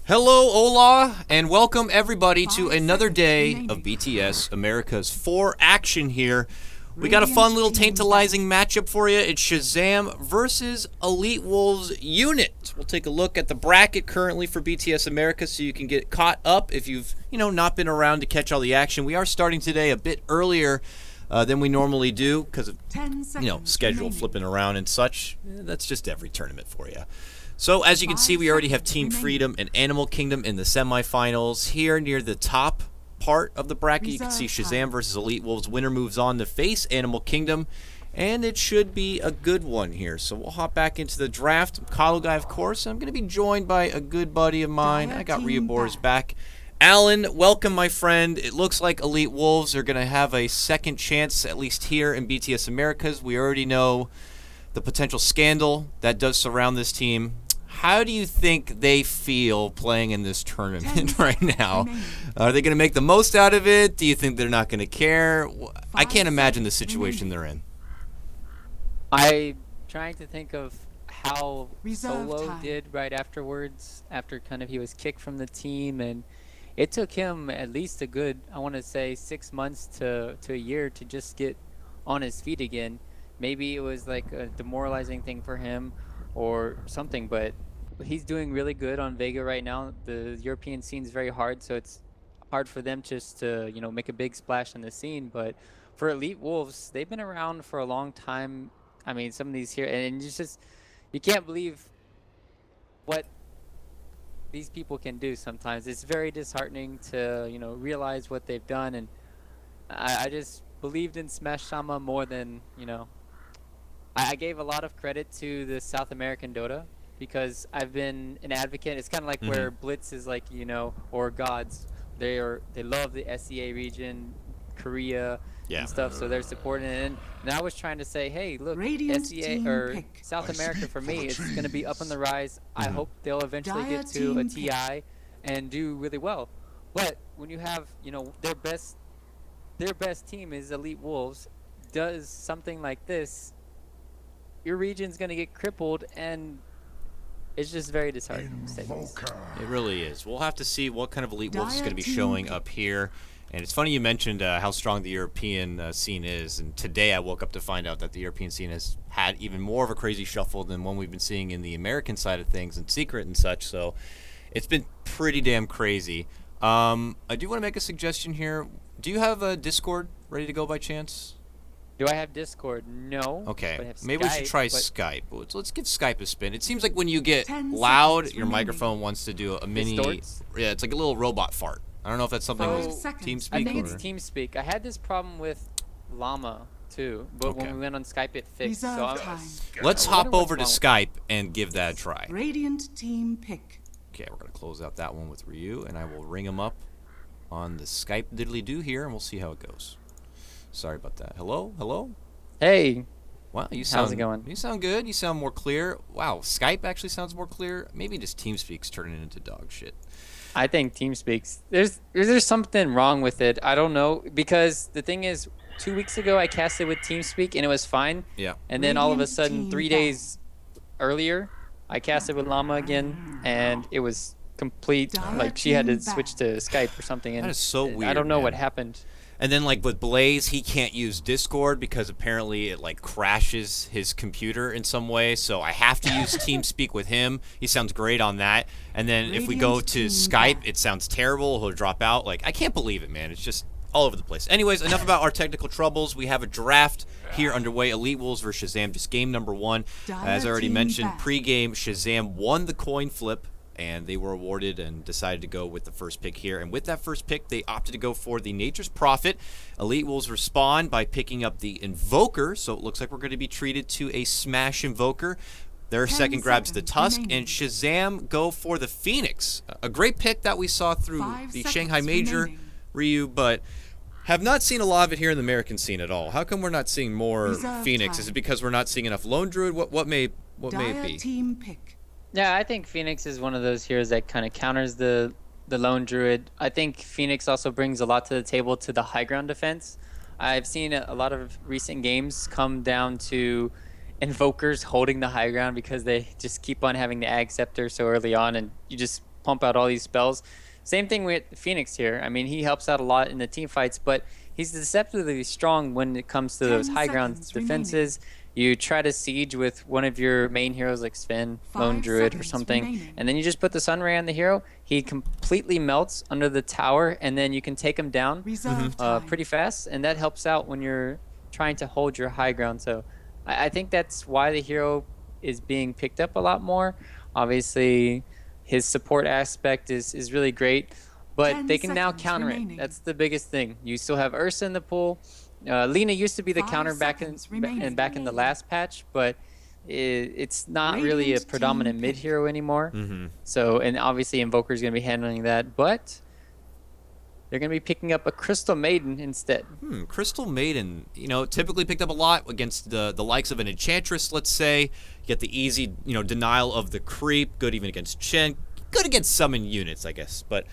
Hello, hola, and welcome everybody to another day of BTS America's 4 action here. We got a fun little tantalizing matchup for you. It's Shazam versus E.Wolves Unit. We'll take a look at the bracket currently for BTS America so you can get caught up if you've, not been around to catch all the action. We are starting today a bit earlier than we normally do because of, schedule flipping around and such. That's just every tournament for you. So, as you can see, we already have Team Freedom and Animal Kingdom in the semifinals. Here near the top part of the bracket, you can see Shazam versus E.Wolves. Winner moves on to face Animal Kingdom, and it should be a good one here. So we'll hop back into the draft. I'm KotLGuy, of course. I'm going to be joined by a good buddy of mine. I got RyuUboruZDotA back. Alan, welcome, my friend. It looks like E.Wolves are going to have a second chance, at least here in BTS Americas. We already know the potential scandal that does surround this team. How do you think they feel playing in this tournament right now? Are they going to make the most out of it? Do you think they're not going to care? I can't imagine the situation they're in. I'm trying to think of how Solo did right afterwards, after kind of he was kicked from the team, and it took him at least a good, I want to say, 6 months to a year to just get on his feet again. Maybe it was like a demoralizing thing for him or something, but he's doing really good on Vega right now. The European scene is very hard, so it's hard for them just to, make a big splash in the scene. But for E.Wolves, they've been around for a long time. I mean, some of these here, and you can't believe what these people can do sometimes. It's very disheartening to, realize what they've done. And I just believed in Smash Sama more than, I gave a lot of credit to the South American Dota because I've been an advocate. It's kind of like where Blitz is like, or Gods. They love the SEA region, Korea, and stuff, so they're supporting it. And I was trying to say, hey, look, SEA or South America for me, it's going to be up on the rise. I hope they'll eventually get to a TI and do really well. But when you have, their best team is E.Wolves, does something like this, your region's going to get crippled, and it's just very disheartening. It really is. We'll have to see what kind of E.Wolves is going to be showing up here. And it's funny you mentioned how strong the European scene is. And today I woke up to find out that the European scene has had even more of a crazy shuffle than one we've been seeing in the American side of things and Secret and such. So it's been pretty damn crazy. I do want to make a suggestion here. Do you have a Discord ready to go by chance? Do I have Discord? No. Okay. Maybe we should try Skype. Let's give Skype a spin. It seems like when you get loud, your microphone wants to do a mini... Yeah, it's like a little robot fart. I don't know if that's something with TeamSpeak. I think it's TeamSpeak. I had this problem with Llama, too. But when we went on Skype, it fixed. So let's hop over to Skype and give that a try. Radiant team pick. Okay, we're going to close out that one with Ryu, and I will ring him up on the Skype diddly-do here, and we'll see how it goes. Sorry about that. Hello? Hello? Hey. Wow, how's it going? You sound good. You sound more clear. Wow, Skype actually sounds more clear. Maybe just TeamSpeak's turning into dog shit. I think TeamSpeak's... There's something wrong with it. I don't know. Because the thing is, 2 weeks ago I casted with TeamSpeak and it was fine. Yeah. And then all of a sudden, 3 days earlier, I casted with Llama again and it was complete... Like, she had to switch to Skype or something. And that is so weird, I don't know what happened. And then, like, with Blaze, he can't use Discord because apparently it, like, crashes his computer in some way. So I have to use TeamSpeak with him. He sounds great on that. And then if we go to Skype, it sounds terrible. He'll drop out. Like, I can't believe it, man. It's just all over the place. Anyways, enough about our technical troubles. We have a draft here underway. E.Wolves versus Shazam, just game number 1. As I already mentioned, pregame, Shazam won the coin flip, and they were awarded and decided to go with the first pick here. And with that first pick, they opted to go for the Nature's Prophet. E.Wolves respond by picking up the Invoker, so it looks like we're going to be treated to a Smash Invoker. Their second grabs the Tusk, and Shazam go for the Phoenix. A great pick that we saw through the Shanghai Major, Ryu, but have not seen a lot of it here in the American scene at all. How come we're not seeing more Phoenix? Is it because we're not seeing enough Lone Druid? What may it be? Team pick. Yeah, I think Phoenix is one of those heroes that kind of counters the Lone Druid. I think Phoenix also brings a lot to the table to the high ground defense. I've seen a lot of recent games come down to Invokers holding the high ground because they just keep on having the Ag Scepter so early on, and you just pump out all these spells. Same thing with Phoenix here. I mean, he helps out a lot in the team fights, but he's deceptively strong when it comes to those high ground defenses. You try to siege with one of your main heroes like Sven, Lone Druid, or something, and then you just put the Sun Ray on the hero. He completely melts under the tower, and then you can take him down pretty fast, and that helps out when you're trying to hold your high ground. So I think that's why the hero is being picked up a lot more. Obviously, his support aspect is really great, but they can now counter it. That's the biggest thing. You still have Ursa in the pool. Lina used to be the counter back in the last patch, but it's not really a predominant mid hero anymore. So, and obviously Invoker is going to be handling that, but they're going to be picking up a Crystal Maiden instead. Crystal Maiden, you know, typically picked up a lot against the likes of an Enchantress, let's say. You get the easy, you know, denial of the creep, good even against Chen, good against summon units, I guess. But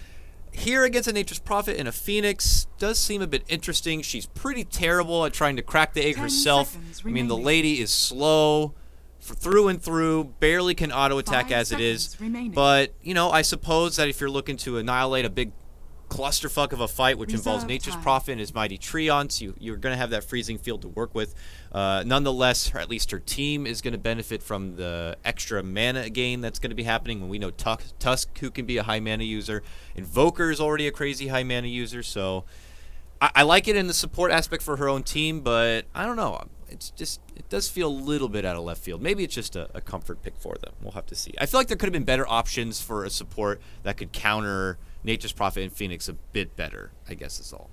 here against a Nature's Prophet and a Phoenix does seem a bit interesting. She's pretty terrible at trying to crack the egg herself. I mean, the lady is slow through and through, barely can auto-attack as it is. But, you know, I suppose that if you're looking to annihilate a big clusterfuck of a fight which involves Nature's Prophet and his mighty Treants, you're going to have that freezing field to work with. Nonetheless, or at least her team is going to benefit from the extra mana gain that's going to be happening when we know Tusk, who can be a high mana user. Invoker is already a crazy high mana user, so I like it in the support aspect for her own team, but I don't know. It's just, it does feel a little bit out of left field. Maybe it's just a comfort pick for them. We'll have to see. I feel like there could have been better options for a support that could counter Nature's Prophet and Phoenix a bit better, I guess is all.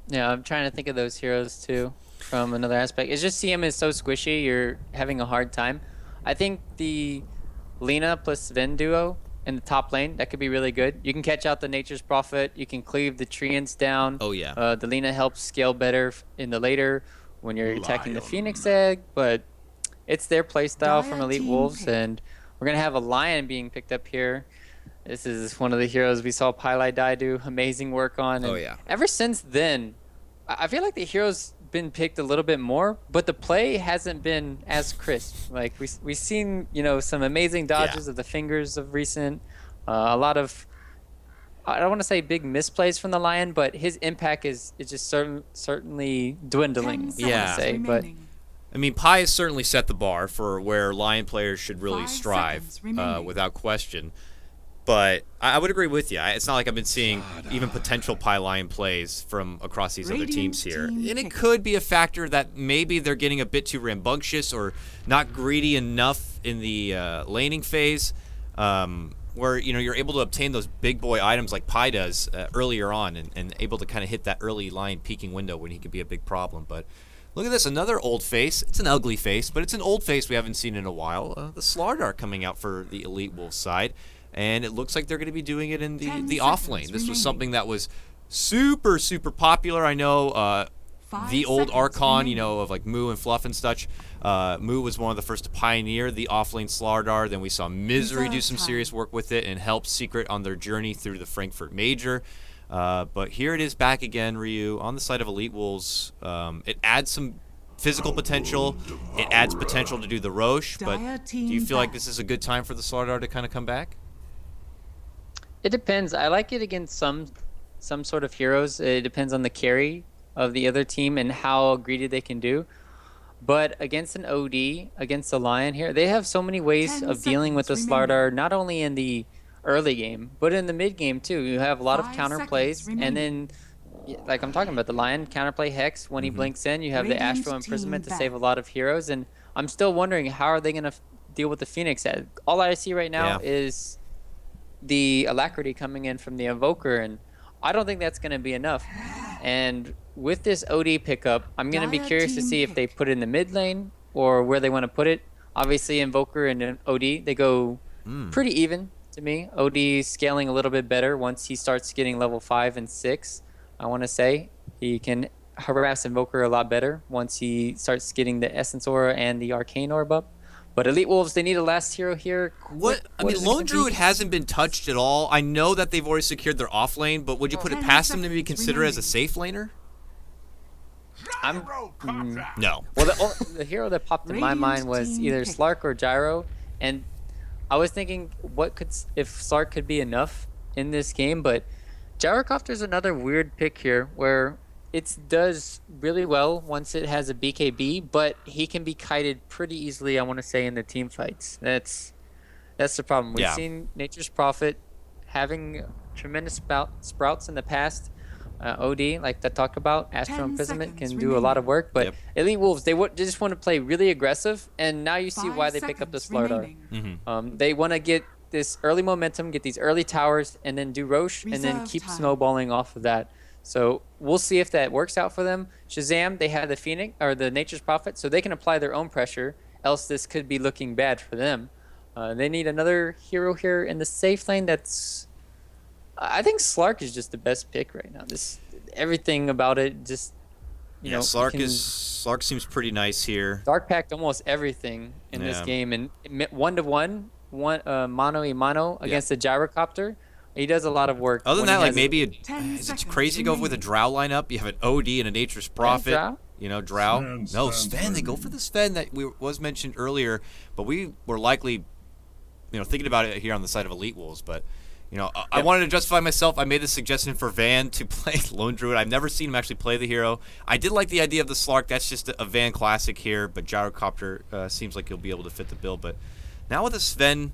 Yeah, I'm trying to think of those heroes too from another aspect. It's just CM is so squishy, you're having a hard time. I think the Lina plus Sven duo in the top lane, that could be really good. You can catch out the Nature's Prophet, you can cleave the Treants down. Oh yeah. The Lina helps scale better in the later when you're attacking the Phoenix Egg, but it's their playstyle from Elite Wolves, and we're going to have a Lion being picked up here. This is one of the heroes we saw PyLai do amazing work on. And ever since then, I feel like the hero's been picked a little bit more, but the play hasn't been as crisp. Like we've seen, you know, some amazing dodges of the fingers of recent. A lot of, I don't want to say big misplays from the Lion, but his impact is just certainly dwindling. But I mean, Pi has certainly set the bar for where Lion players should really strive, without question. But I would agree with you. It's not like I've been seeing even potential Pi Lion plays from across these other teams here. And it could be a factor that maybe they're getting a bit too rambunctious or not greedy enough in the laning phase, where, you know, you're able to obtain those big boy items like Pi does earlier on and able to kind of hit that early Lion peaking window when he could be a big problem. But look at this, another old face. It's an ugly face, but it's an old face we haven't seen in a while. The Slardar coming out for the Elite Wolves side. And it looks like they're going to be doing it in the off lane. This was something that was super, super popular. I know the old Archon, you know, of like Moo and Fluff and such. Moo was one of the first to pioneer the off lane Slardar. Then we saw Misery do some serious work with it and help Secret on their journey through the Frankfurt Major. But here it is back again, Ryu, on the side of Elite Wolves. It adds some physical potential. It adds potential to do the Roche. But do you feel like this is a good time for the Slardar to kind of come back? It depends. I like it against some sort of heroes. It depends on the carry of the other team and how greedy they can do. But against an OD, against a Lion here, they have so many ways of dealing with the Slardar, not only in the early game, but in the mid game too. You have a lot of counter plays, and then, like I'm talking about, the Lion counterplay Hex when he blinks in. You have the Astral Imprisonment to save a lot of heroes, and I'm still wondering how are they going to deal with the Phoenix. All I see right now is the Alacrity coming in from the Invoker, and I don't think that's going to be enough. And with this OD pickup, I'm going to be curious to see if they put it in the mid lane or where they want to put it. Obviously, Invoker and OD, they go pretty even to me. OD scaling a little bit better once he starts getting level 5 and 6. I want to say he can harass Invoker a lot better once he starts getting the Essence Aura and the Arcane Orb up. But Elite Wolves, they need a last hero here. I mean, Lone Druid hasn't been touched at all. I know that they've already secured their off lane, but would you put it past them to be considered as a safe laner? No. Well, the hero that popped in my mind was either Slark or Gyro. And I was thinking if Slark could be enough in this game, but Gyrocopter's another weird pick here where it does really well once it has a BKB, but he can be kited pretty easily, I want to say, in the team fights. That's the problem. We've Yeah. seen Nature's Prophet having tremendous sprouts in the past. OD, like I talked about, Astral 10 Imprisonment can seconds do a lot of work, but Yep. Elite Wolves, they just want to play really aggressive, and now you see 5 why they pick up the seconds Slardar. remaining. They want to get this early momentum, get these early towers, and then do Roche, and then Reserve keep time. snowballing off of that. So we'll see if that works out for them. Shazam, they have the Phoenix or the Nature's Prophet, so they can apply their own pressure. Else, this could be looking bad for them. They need another hero here in the safe lane. I think Slark is just the best pick right now. Everything about it just Slark seems pretty nice here. Dark packed almost everything in this game, and 1-to-1, mano a mano against the Gyrocopter. He does a lot of work. Other than that, like maybe Ten is it crazy to go with a Drow lineup? You have an OD and a Nature's Prophet. Drow? You know, Drow. Sven, No, Sven, Sven. They go for the Sven that was mentioned earlier, but we were likely, thinking about it here on the side of Elite Wolves. But I wanted to justify myself. I made the suggestion for Van to play Lone Druid. I've never seen him actually play the hero. I did like the idea of the Slark. That's just a Van classic here, but Gyrocopter seems like he'll be able to fit the bill. But now with a Sven,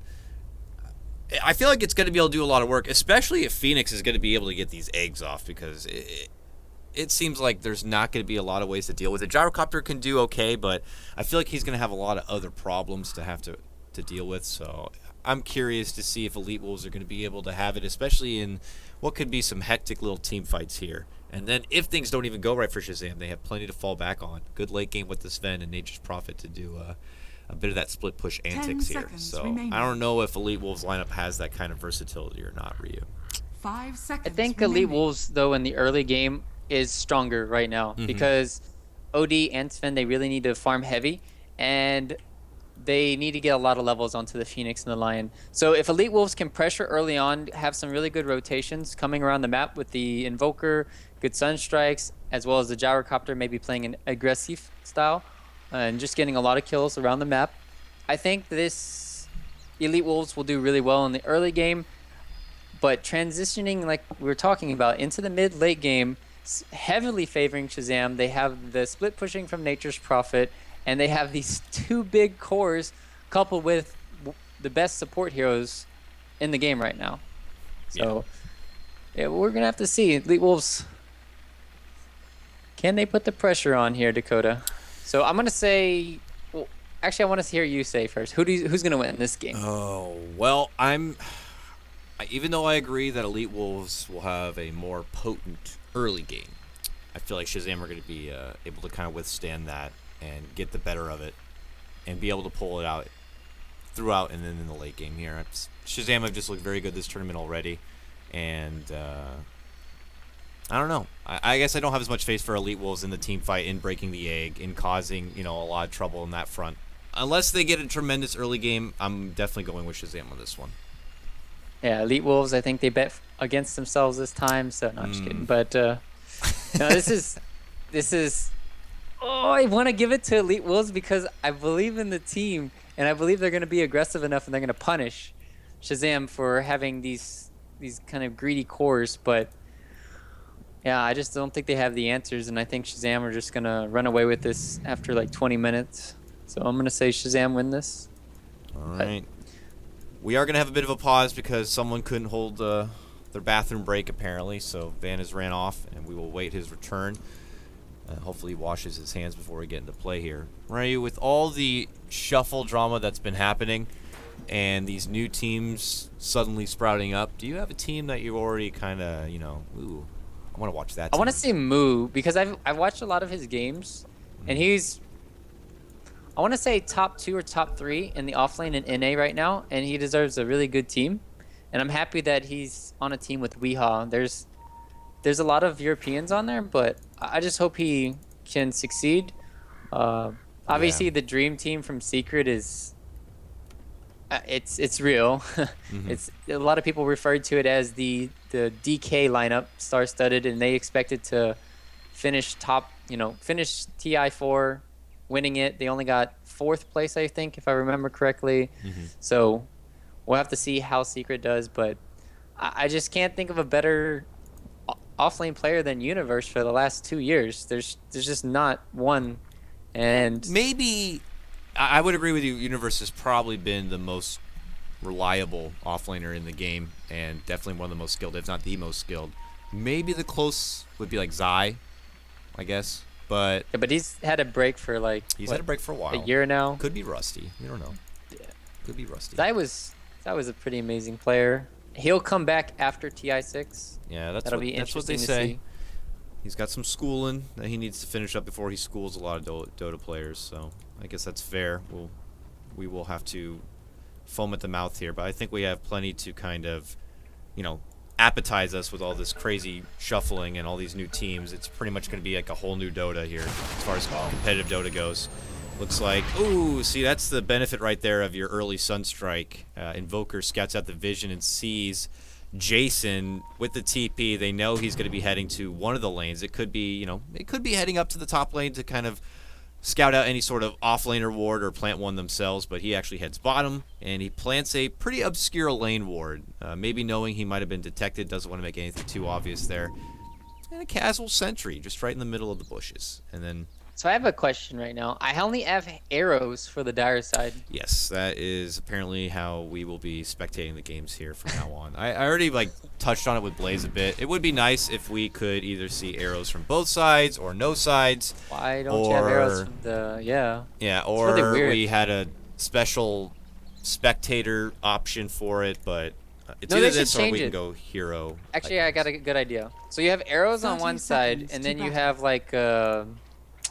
I feel like it's going to be able to do a lot of work, especially if Phoenix is going to be able to get these eggs off, because it seems like there's not going to be a lot of ways to deal with it. Gyrocopter can do okay, but I feel like he's going to have a lot of other problems to have to deal with. So I'm curious to see if Elite Wolves are going to be able to have it, especially in what could be some hectic little team fights here. And then if things don't even go right for Shazam, they have plenty to fall back on. Good late game with the Sven and Nature's Prophet to do a bit of that split push antics here. So remaining. I don't know if Elite Wolves lineup has that kind of versatility or not, Ryu. 5 seconds I think remaining. Elite Wolves, though, in the early game is stronger right now because OD and Sven, they really need to farm heavy, and they need to get a lot of levels onto the Phoenix and the Lion. So if Elite Wolves can pressure early on, have some really good rotations coming around the map with the Invoker, good Sunstrikes, as well as the Gyrocopter maybe playing an aggressive style, and just getting a lot of kills around the map, I think this Elite Wolves will do really well in the early game. But transitioning, like we were talking about, into the mid-late game, heavily favoring Shazam. They have the split pushing from Nature's Prophet, and they have these two big cores coupled with the best support heroes in the game right now. So yeah, we're going to have to see. Elite Wolves, can they put the pressure on here, Dakota? So I'm going to say, well, actually I want to hear you say first. Who's going to win this game? Oh, well, even though I agree that Elite Wolves will have a more potent early game, I feel like Shazam are going to be able to kind of withstand that and get the better of it and be able to pull it out throughout and then in the late game here. Shazam have just looked very good this tournament already, and I don't know. I guess I don't have as much faith for Elite Wolves in the team fight, in breaking the egg, in causing a lot of trouble in that front. Unless they get a tremendous early game, I'm definitely going with Shazam on this one. Yeah, Elite Wolves, I think they bet against themselves this time, so no, I'm just kidding. But no, this is I want to give it to Elite Wolves because I believe in the team, and I believe they're going to be aggressive enough, and they're going to punish Shazam for having these kind of greedy cores. But yeah, I just don't think they have the answers, and I think Shazam are just going to run away with this after like 20 minutes. So I'm going to say Shazam win this. All right. We are going to have a bit of a pause because someone couldn't hold their bathroom break, apparently. So Van has ran off, and we will wait his return. Hopefully he washes his hands before we get into play here. Ryu, with all the shuffle drama that's been happening and these new teams suddenly sprouting up, do you have a team that you already kind of, ooh, I want to watch that team? I want to say Moo because I've watched a lot of his games, and I want to say top 2 or top 3 in the offlane and NA right now, and he deserves a really good team. And I'm happy that he's on a team with Weehaw. There's a lot of Europeans on there, but I just hope he can succeed. Obviously, the dream team from Secret is it's real. It's a lot of people referred to it as the DK lineup, star-studded, and they expected to finish finish TI4, winning it. They only got 4th place, I think, if I remember correctly. So we'll have to see how Secret does, but I just can't think of a better offlane player than Universe for the last 2 years. There's just not one. And maybe I would agree with you. Universe has probably been the most reliable offlaner in the game, and definitely one of the most skilled, if not the most skilled. Maybe the close would be like Zai, I guess. But yeah, but he's had a break for like had a break for a while. A year now. Could be rusty. We don't know. Yeah. Could be rusty. Zai was a pretty amazing player. He'll come back after TI6. Yeah, that's what they say. See. He's got some schooling that he needs to finish up before he schools a lot of Dota players. So I guess that's fair. We will have to foam at the mouth here, but I think we have plenty to kind of, appetize us with all this crazy shuffling and all these new teams. It's pretty much going to be like a whole new Dota here as far as competitive Dota goes. Looks like, ooh, see, that's the benefit right there of your early Sunstrike. Invoker scouts out the vision and sees Jason with the TP. They know he's going to be heading to one of the lanes. It could be, it could be heading up to the top lane to kind of scout out any sort of off-laner ward or plant one themselves, but he actually heads bottom, and he plants a pretty obscure lane ward, maybe knowing he might have been detected, doesn't want to make anything too obvious there. And a casual sentry, just right in the middle of the bushes. And then... So I have a question right now. I only have arrows for the dire side. Yes, that is apparently how we will be spectating the games here from now on. I already touched on it with Blaze a bit. It would be nice if we could either see arrows from both sides or no sides. Why don't you have arrows from the... Yeah. Yeah, or really we had a special spectator option for it, but it's either this or we can go hero. Actually, I got a good idea. So you have arrows on one side, and then you have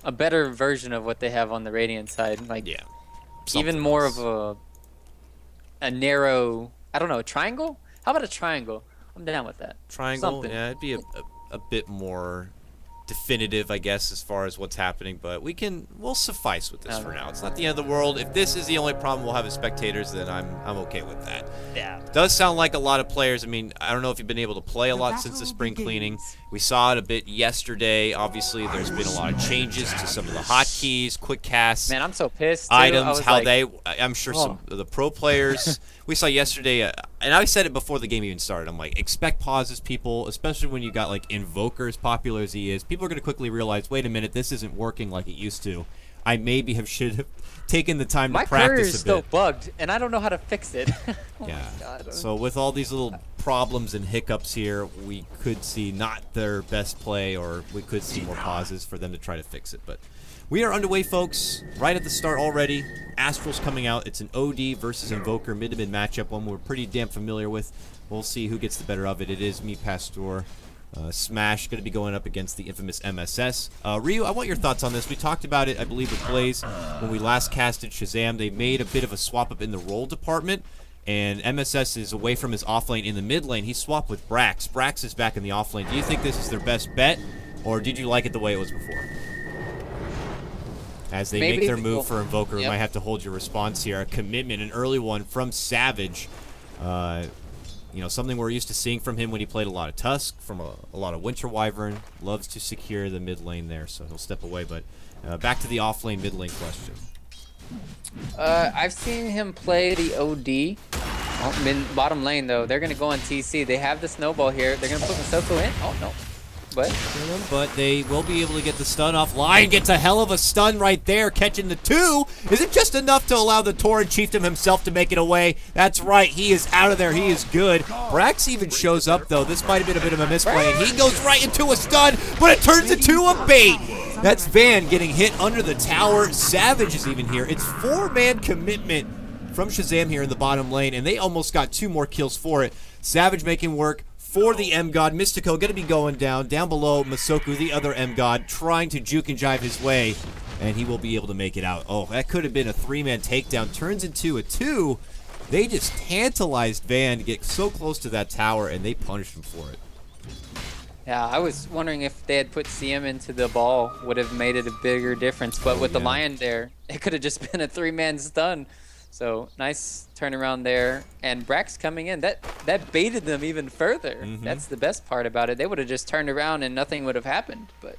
a better version of what they have on the Radiant side, even more of a narrow, I don't know, a triangle? How about a triangle? I'm down with that. Triangle, yeah, it'd be a bit more definitive, I guess, as far as what's happening, but we'll suffice with this for now. It's not the end of the world. If this is the only problem we'll have as spectators, then I'm okay with that. Yeah. Does sound like a lot of players. I mean, I don't know if you've been able to play a lot since the spring cleaning. We saw it a bit yesterday. Obviously, there's been a lot of changes to some of the hotkeys, quick casts. Man, I'm so pissed. Items, I'm sure some of the pro players. We saw yesterday, and I said it before the game even started. I'm like, expect pauses, people, especially when you got Invoker as popular as he is. People are going to quickly realize, wait a minute, this isn't working like it used to. I maybe should have taken the time to practice a bit. My career is still bugged, and I don't know how to fix it. Yeah. So with all these little problems and hiccups here, we could see not their best play, or we could see more pauses for them to try to fix it. But we are underway, folks. Right at the start already. Astral's coming out. It's an OD versus Invoker mid-to-mid matchup, one we're pretty damn familiar with. We'll see who gets the better of it. It is me, Pastor. Smash going to be going up against the infamous MSS. Ryu, I want your thoughts on this. We talked about it, I believe, with Blaze when we last casted Shazam. They made a bit of a swap up in the role department, and MSS is away from his offlane in the mid lane. He swapped with Brax. Brax is back in the offlane. Do you think this is their best bet, or did you like it the way it was before? As they make their move for Invoker, we might have to hold your response here. A commitment, an early one from Savage. Something we're used to seeing from him when he played a lot of Tusk, from a lot of Winter Wyvern. Loves to secure the mid lane there, so he'll step away. But back to the off-lane mid lane question. I've seen him play the OD. Bottom lane, though. They're going to go on TC. They have the snowball here. They're going to put Masoko in. Oh, no. But they will be able to get the stun off. Lion gets a hell of a stun right there, catching the 2. Is it just enough to allow the Tauren Chieftain himself to make it away? That's right, he is out of there. He is good. Brax even shows up, though. This might have been a bit of a misplay, and he goes right into a stun, but it turns into a bait. That's Van getting hit under the tower. Savage is even here. It's 4-man commitment from Shazam here in the bottom lane, and they almost got 2 more kills for it. Savage making work for the M-God. Mystico going to be going down. Down below, Masoku, the other M-God, trying to juke and jive his way, and he will be able to make it out. Oh, that could have been a 3-man takedown. Turns into a 2. They just tantalized Van to get so close to that tower, and they punished him for it. Yeah, I was wondering if they had put CM into the ball, would have made it a bigger difference. But with the Lion there, it could have just been a 3-man stun. So nice turnaround there, and Brax coming in. That baited them even further. That's the best part about it. They would have just turned around and nothing would have happened. But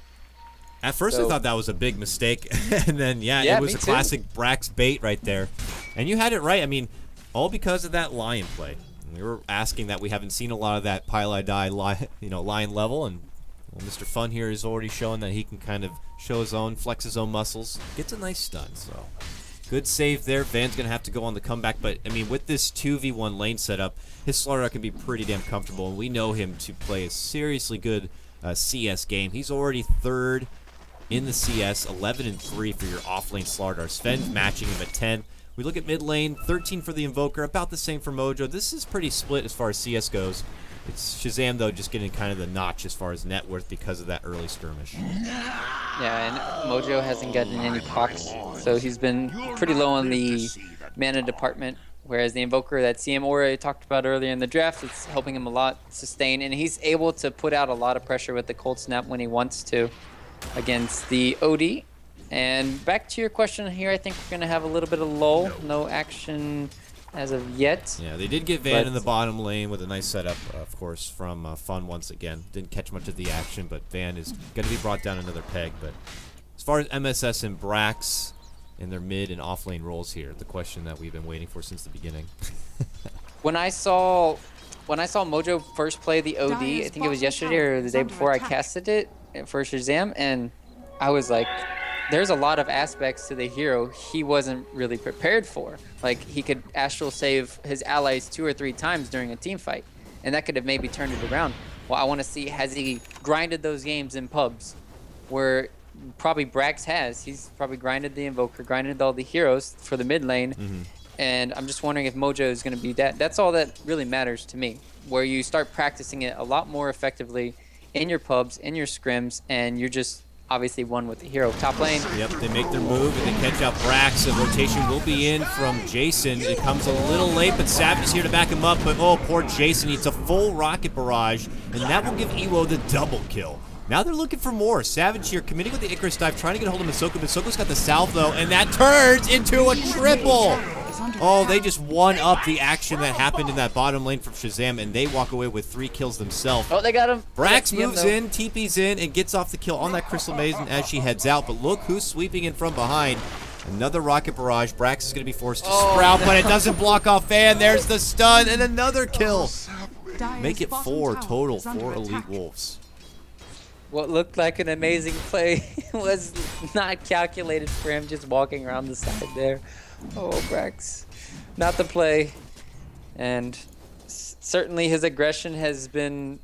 at first I thought that was a big mistake, and then it was a classic Brax bait right there. And you had it right. I mean, all because of that Lion play. We were asking that. We haven't seen a lot of that Pile Die, Lion level, and well, Mr. Fun here has already shown that he can kind of show his own, flex his own muscles. Gets a nice stun, so good save there. Van's going to have to go on the comeback, but, I mean, with this 2v1 lane setup, his Slaughter can be pretty damn comfortable, and we know him to play a seriously good CS game. He's already 3rd in the CS, 11-3 for your off-lane Slaughter. Sven's matching him at 10. We look at mid lane, 13 for the Invoker, about the same for Mojo. This is pretty split as far as CS goes. It's Shazam, though, just getting kind of the notch as far as net worth because of that early skirmish. Yeah, and Mojo hasn't gotten any pox, so he's been pretty low on the mana department, whereas the Invoker that CM Aura talked about earlier in the draft, it's helping him a lot sustain, and he's able to put out a lot of pressure with the Cold Snap when he wants to against the OD. And back to your question here, I think we're going to have a little bit of lull. No action as of yet. Yeah, they did get Van in the bottom lane with a nice setup, of course, from Fun once again. Didn't catch much of the action, but Van is going to be brought down another peg. But as far as MSS and Brax in their mid and off lane roles here, the question that we've been waiting for since the beginning. When I saw Mojo first play the OD, I think it was yesterday or the day before I casted it for Shazam, and I was like, there's a lot of aspects to the hero he wasn't really prepared for. Like, he could astral save his allies 2 or 3 times during a team fight, and that could have maybe turned it around. Well, I want to see, has he grinded those games in pubs where probably Brax has. He's probably grinded the Invoker, grinded all the heroes for the mid lane, and I'm just wondering if Mojo is going to be that. That's all that really matters to me, where you start practicing it a lot more effectively in your pubs, in your scrims, and you're just obviously one with the hero. Top lane. Yep, they make their move and they catch out Brax. A rotation will be in from Jason. It comes a little late, but Savage is here to back him up. But oh, poor Jason needs a full rocket barrage, and that will give EWO the double kill. Now they're looking for more. Savage here committing with the Icarus dive, trying to get a hold of Misoko. Misoko's got the salvo, and that turns into a triple. Oh, they just won up the action that happened in that bottom lane from Shazam, and they walk away with 3 kills themselves. Oh, they got him. Brax moves in, TP's in, and gets off the kill on that Crystal Maiden as she heads out. But look who's sweeping in from behind. Another rocket barrage. Brax is going to be forced to sprout, but it doesn't block off Fan. There's the stun, and another kill. Make it 4 total for Elite Wolves. What looked like an amazing play was not calculated for him, just walking around the side there. Oh, Brax, not the play. And certainly his aggression has been,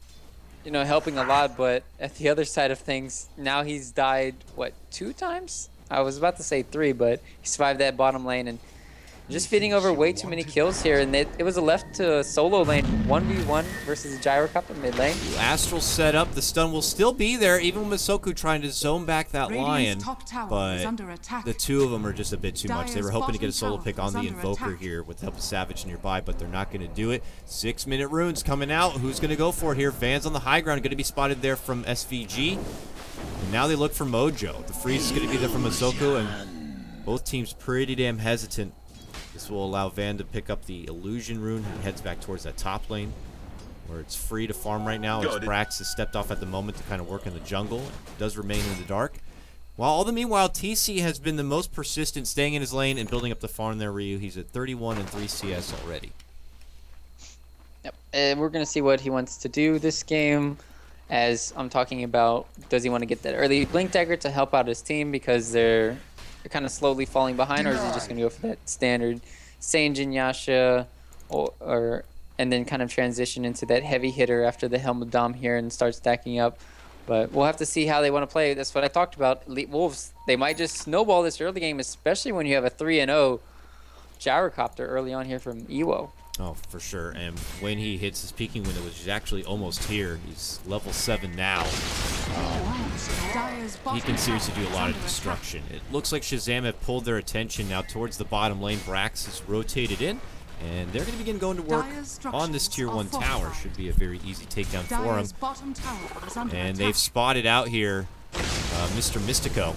helping a lot, but at the other side of things, now he's died, what, 2 times? I was about to say 3, but he survived that bottom lane and just feeding over way too many kills here, and it was a left to solo lane 1v1 versus Gyrocopter mid lane. Astral set up. The stun will still be there, even with Misoku trying to zone back that Lion. But the 2 of them are just a bit too much. They were hoping to get a solo pick on the Invoker here with the help of Savage nearby, but they're not going to do it. 6-minute runes coming out. Who's going to go for it here? Van's on the high ground, going to be spotted there from SVG. And now they look for Mojo. The freeze is going to be there from Misoku, and both teams pretty damn hesitant. This will allow Van to pick up the Illusion rune. He heads back towards that top lane, where it's free to farm right now, as Brax has stepped off at the moment to kind of work in the jungle. It does remain in the dark. While all the meanwhile, TC has been the most persistent, staying in his lane and building up the farm there, Ryu. He's at 31 and 3 CS already. Yep, and we're going to see what he wants to do this game. As I'm talking about, does he want to get that early Blink Dagger to help out his team because they're kind of slowly falling behind, or is he just going to go for that standard Sanjin Yasha, and then kind of transition into that heavy hitter after the Helm of Dom here and start stacking up? But we'll have to see how they want to play. That's what I talked about. Elite Wolves, they might just snowball this early game, especially when you have a 3-0 Gyrocopter early on here from EWO. Oh, for sure. And when he hits his peaking window, which is actually almost here, he's level 7 now. He can seriously do a lot of destruction. It looks like Shazam have pulled their attention now towards the bottom lane. Brax is rotated in, and they're going to begin going to work on this tier 1 tower. Should be a very easy takedown for him. And they've spotted out here Mr. Mystico.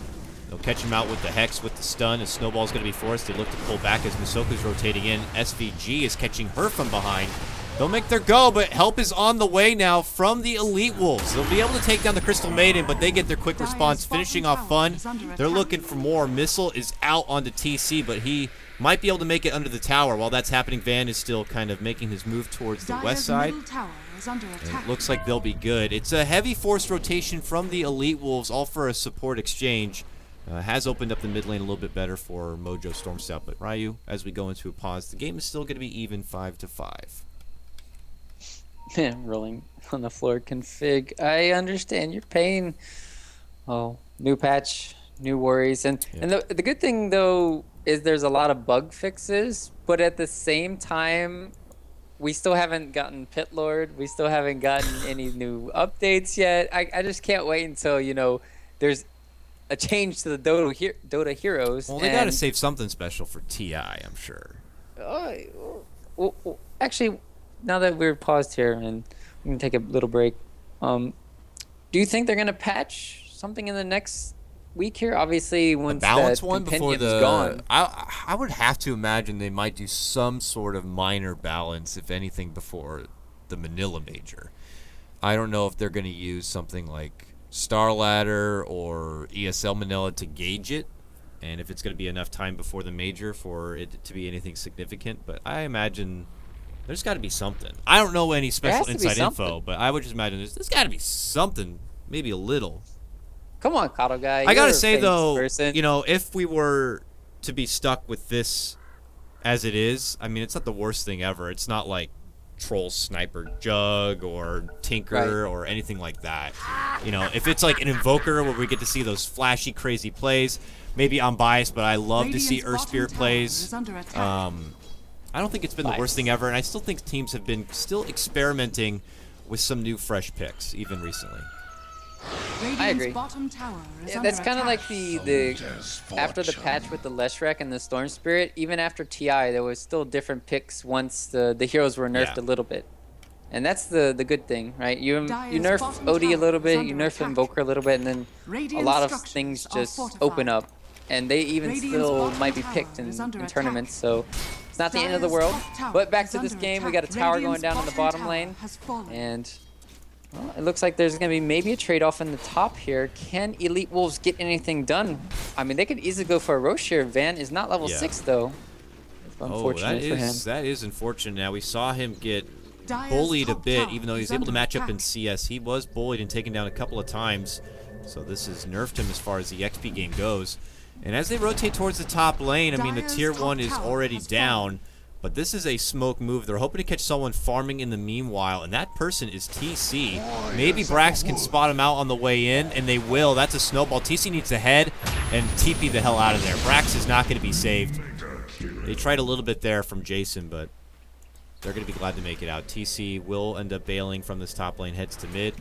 They'll catch him out with the Hex, with the stun, and Snowball's going to be forced. They look to pull back as Misoko's rotating in. SVG is catching her from behind. They'll make their go, but help is on the way now from the Elite Wolves. They'll be able to take down the Crystal Maiden, but they get their quick response, finishing off Fun. They're looking for more. Missile is out onto TC, but he might be able to make it under the tower. While that's happening, Van is still kind of making his move towards the west side. And it looks like they'll be good. It's a heavy forced rotation from the Elite Wolves, all for a support exchange. Has opened up the mid lane a little bit better for Mojo Storm Stout. But Ryu, as we go into a pause, the game is still going to be even 5-5. Rolling on the floor config. I understand your pain. Oh, new patch, new worries. And the good thing, though, is there's a lot of bug fixes. But at the same time, we still haven't gotten Pit Lord. We still haven't gotten any new updates yet. I just can't wait until, you know, there's a change to the Dota heroes. Well, they got to save something special for TI, I'm sure. Well, actually, now that we're paused here and we can take a little break, do you think they're going to patch something in the next week here? Obviously, once balance one before the gone. I would have to imagine they might do some sort of minor balance, if anything, before the Manila Major. I don't know if they're going to use something like Star Ladder or ESL Manila to gauge it, and if it's going to be enough time before the Major for it to be anything significant. But I imagine there's got to be something. I don't know any special inside info, but I would just imagine there's got to be something, maybe a little. Come on, KotLGuy. I gotta say though, you know, if we were to be stuck with this as it is, I mean, it's not the worst thing ever. It's not like Troll Sniper Jug or Tinker or anything like that. You know, if it's like an Invoker where we get to see those flashy, crazy plays, maybe I'm biased, but I love to see Earth Spirit plays. I don't think it's been the worst thing ever, and I still think teams have been still experimenting with some new fresh picks, even recently. I agree. That's kind of like the after the patch with the Leshrac and the Storm Spirit. Even after TI, there was still different picks once the heroes were nerfed a little bit, and that's the good thing, right? You nerf OD a little bit, you nerf Invoker a little bit, and then a lot of things just open up, and they even still might be picked in tournaments. So it's not the end of the world. But back to this game, we got a tower going down in the bottom lane, and well, it looks like there's going to be maybe a trade-off in the top here. Can Elite Wolves get anything done? I mean, they could easily go for a Roche here. Van is not level 6, though. It's unfortunate for him. That is unfortunate. Now, we saw him get bullied a bit, even though he was able to match up in CS. He was bullied and taken down a couple of times. So this has nerfed him as far as the XP game goes. And as they rotate towards the top lane, I mean, the tier 1 is already down. But this is a smoke move. They're hoping to catch someone farming in the meanwhile, and that person is TC. Maybe Brax can spot him out on the way in, and they will. That's a snowball. TC needs to head and TP the hell out of there. Brax is not going to be saved. They tried a little bit there from Jason, but they're going to be glad to make it out. TC will end up bailing from this top lane, heads to mid,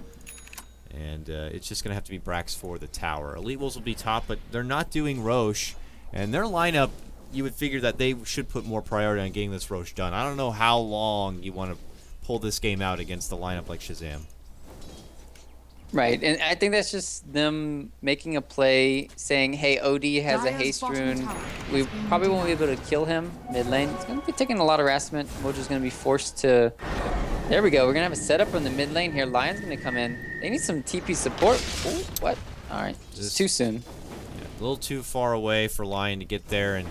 and it's just going to have to be Brax for the tower. Elite Wolves will be top, but they're not doing Roche, and their lineup, you would figure that they should put more priority on getting this Roche done. I don't know how long you want to pull this game out against a lineup like Shazam. Right, and I think that's just them making a play, saying, hey, OD has a haste rune. We probably won't be able to kill him mid lane. It's going to be taking a lot of harassment. Mojo's going to be forced to... There we go. We're going to have a setup in the mid lane here. Lion's going to come in. They need some TP support. Ooh, what? All right, just too soon. Yeah, a little too far away for Lion to get there and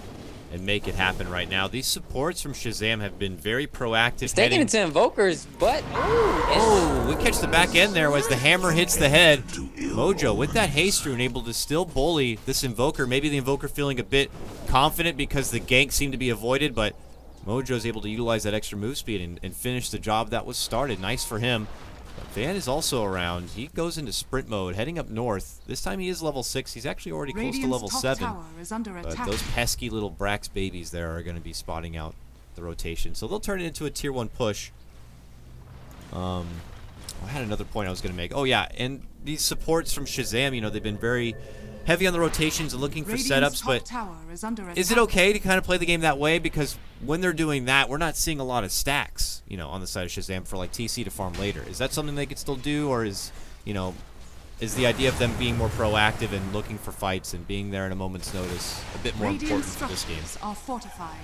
make it happen right now. These supports from Shazam have been very proactive. He's taking it to Invokers, but... Oh, we catch the back end there as the hammer hits the head. Mojo, with that haste rune, able to still bully this Invoker. Maybe the Invoker feeling a bit confident because the gank seemed to be avoided, but Mojo's able to utilize that extra move speed and finish the job that was started. Nice for him. But Van is also around. He goes into sprint mode, heading up north. This time he is level 6. He's actually already close to level 7. But those pesky little Brax babies there are going to be spotting out the rotation. So they'll turn it into a tier 1 push. I had another point I was going to make. Oh, yeah, and these supports from Shazam, you know, they've been very heavy on the rotations and looking for setups, but is it okay to kind of play the game that way? Because when they're doing that, we're not seeing a lot of stacks, you know, on the side of Shazam for like TC to farm later. Is that something they could still do, or is, you know, is the idea of them being more proactive and looking for fights and being there at a moment's notice a bit more important for this game. Are fortified.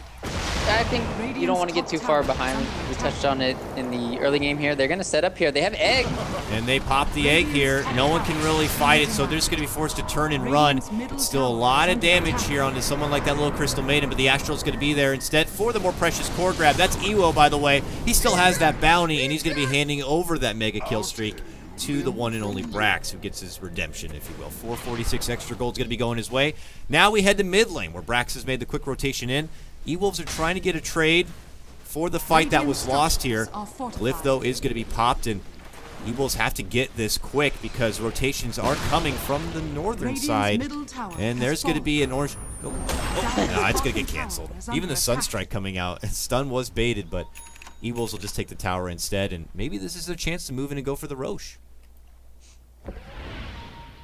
I think you don't want to get too far behind. We touched on it in the early game here. They're going to set up here. They have egg. And they pop the egg here. No one can really fight it, so they're just going to be forced to turn and run. It's still a lot of damage here onto someone like that little Crystal Maiden, but the Astral's going to be there instead for the more precious core grab. That's E.Wo, by the way. He still has that bounty, and he's going to be handing over that mega kill streak to the one and only Brax, who gets his redemption, if you will. 446 extra gold's going to be going his way. Now we head to mid lane, where Brax has made the quick rotation in. E.Wolves are trying to get a trade for the fight that was lost here. Glyph, though, is going to be popped, and E.Wolves have to get this quick because rotations are coming from the northern side. And there's going to be an orange... no, it's going to get canceled. Even the Sunstrike coming out. Stun was baited, but E.Wolves will just take the tower instead, and maybe this is their chance to move in and go for the Roche.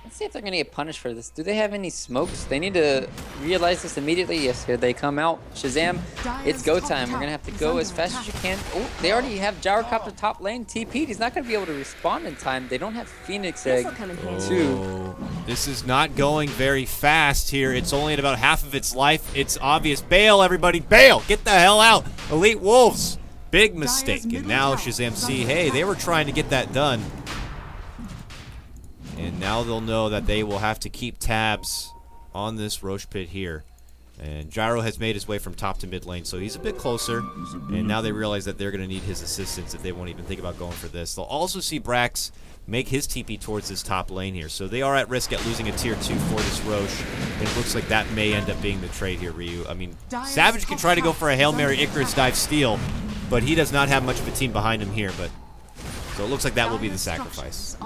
Let's see if they're going to get punished for this. Do they have any smokes? They need to realize this immediately. Yes, here they come out. Shazam, it's go time. We're going to have to go as fast as you can. Oh, they already have Gyrocopter top lane TP'd. He's not going to be able to respond in time. They don't have Phoenix Egg, too. This is not going very fast here. It's only at about half of its life. It's obvious. Bail, everybody. Bail. Get the hell out. Elite Wolves. Big mistake. And now Shazam see, hey, they were trying to get that done. And now they'll know that they will have to keep tabs on this Roche pit here. And Gyro has made his way from top to mid lane, so he's a bit closer. And now they realize that they're going to need his assistance if they won't even think about going for this. They'll also see Brax make his TP towards this top lane here. So they are at risk at losing a tier 2 for this Roche. And it looks like that may end up being the trade here, Ryu. I mean, Savage can try to go for a Hail Mary Icarus dive steal, but he does not have much of a team behind him here. But so it looks like that will be the sacrifice.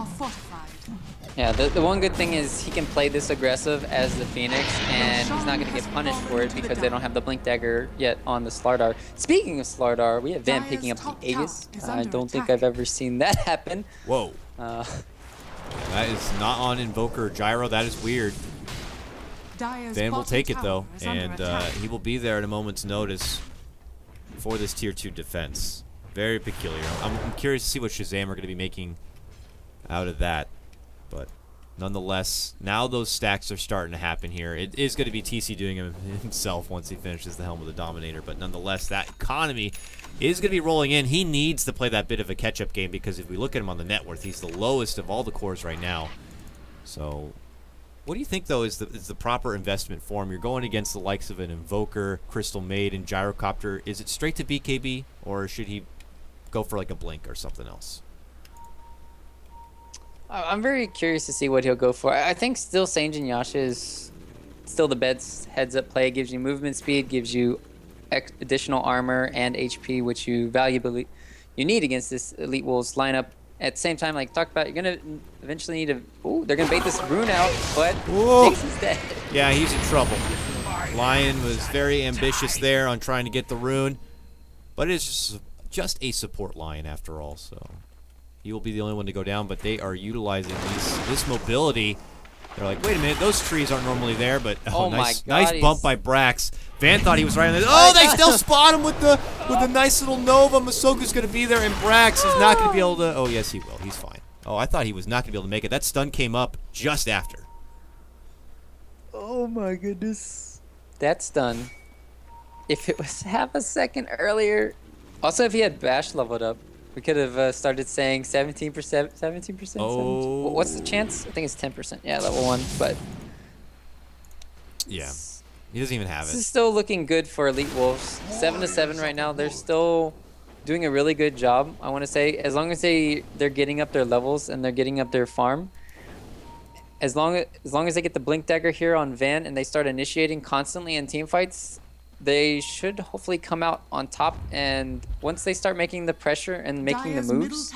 Yeah, the one good thing is he can play this aggressive as the Phoenix, and he's not going to get punished for it because they don't have the Blink Dagger yet on the Slardar. Speaking of Slardar, we have Van picking up the Aegis. I don't think I've ever seen that happen. Whoa. That is not on Invoker or Gyro. That is weird. Van will take it, though, and he will be there at a moment's notice for this tier 2 defense. Very peculiar. I'm curious to see what Shazam are going to be making out of that. But nonetheless, now those stacks are starting to happen here. It is going to be TC doing them himself once he finishes the Helm of the Dominator. But nonetheless, that economy is going to be rolling in. He needs to play that bit of a catch-up game because if we look at him on the net worth, he's the lowest of all the cores right now. So what do you think, though, is the proper investment for him? You're going against the likes of an Invoker, Crystal Maiden, Gyrocopter. Is it straight to BKB, or should he go for like a Blink or something else? I'm very curious to see what he'll go for. I think still Sanjin Yasha is still the best heads-up play. Gives you movement speed, gives you additional armor and HP, which you need against this Elite Wolves lineup. At the same time, like talked about, you're gonna eventually need to. Ooh, they're gonna bait this rune out, but Jinx is dead. Yeah, he's in trouble. Lion was very ambitious there on trying to get the rune, but it's just a support Lion after all, so. He will be the only one to go down, but they are utilizing this mobility. They're like, wait a minute, those trees aren't normally there, but nice bump by Brax. Van thought he was right on this. Oh, they still spot him with the nice little Nova. Masoku's going to be there, and Brax is not going to be able to. Oh, yes, he will. He's fine. Oh, I thought he was not going to be able to make it. That stun came up just after. Oh my goodness. That stun. If it was half a second earlier. Also, if he had Bash leveled up. We could have started saying 17%. 17%? Oh. What's the chance? I think it's 10%. Yeah, level 1. But yeah, he doesn't even have it. This is still looking good for Elite Wolves. 7-7 right now. They're still doing a really good job. I want to say, as long as they're getting up their levels and they're getting up their farm. As long as they get the Blink Dagger here on Van and they start initiating constantly in team fights, they should hopefully come out on top, and once they start making the pressure and making the moves.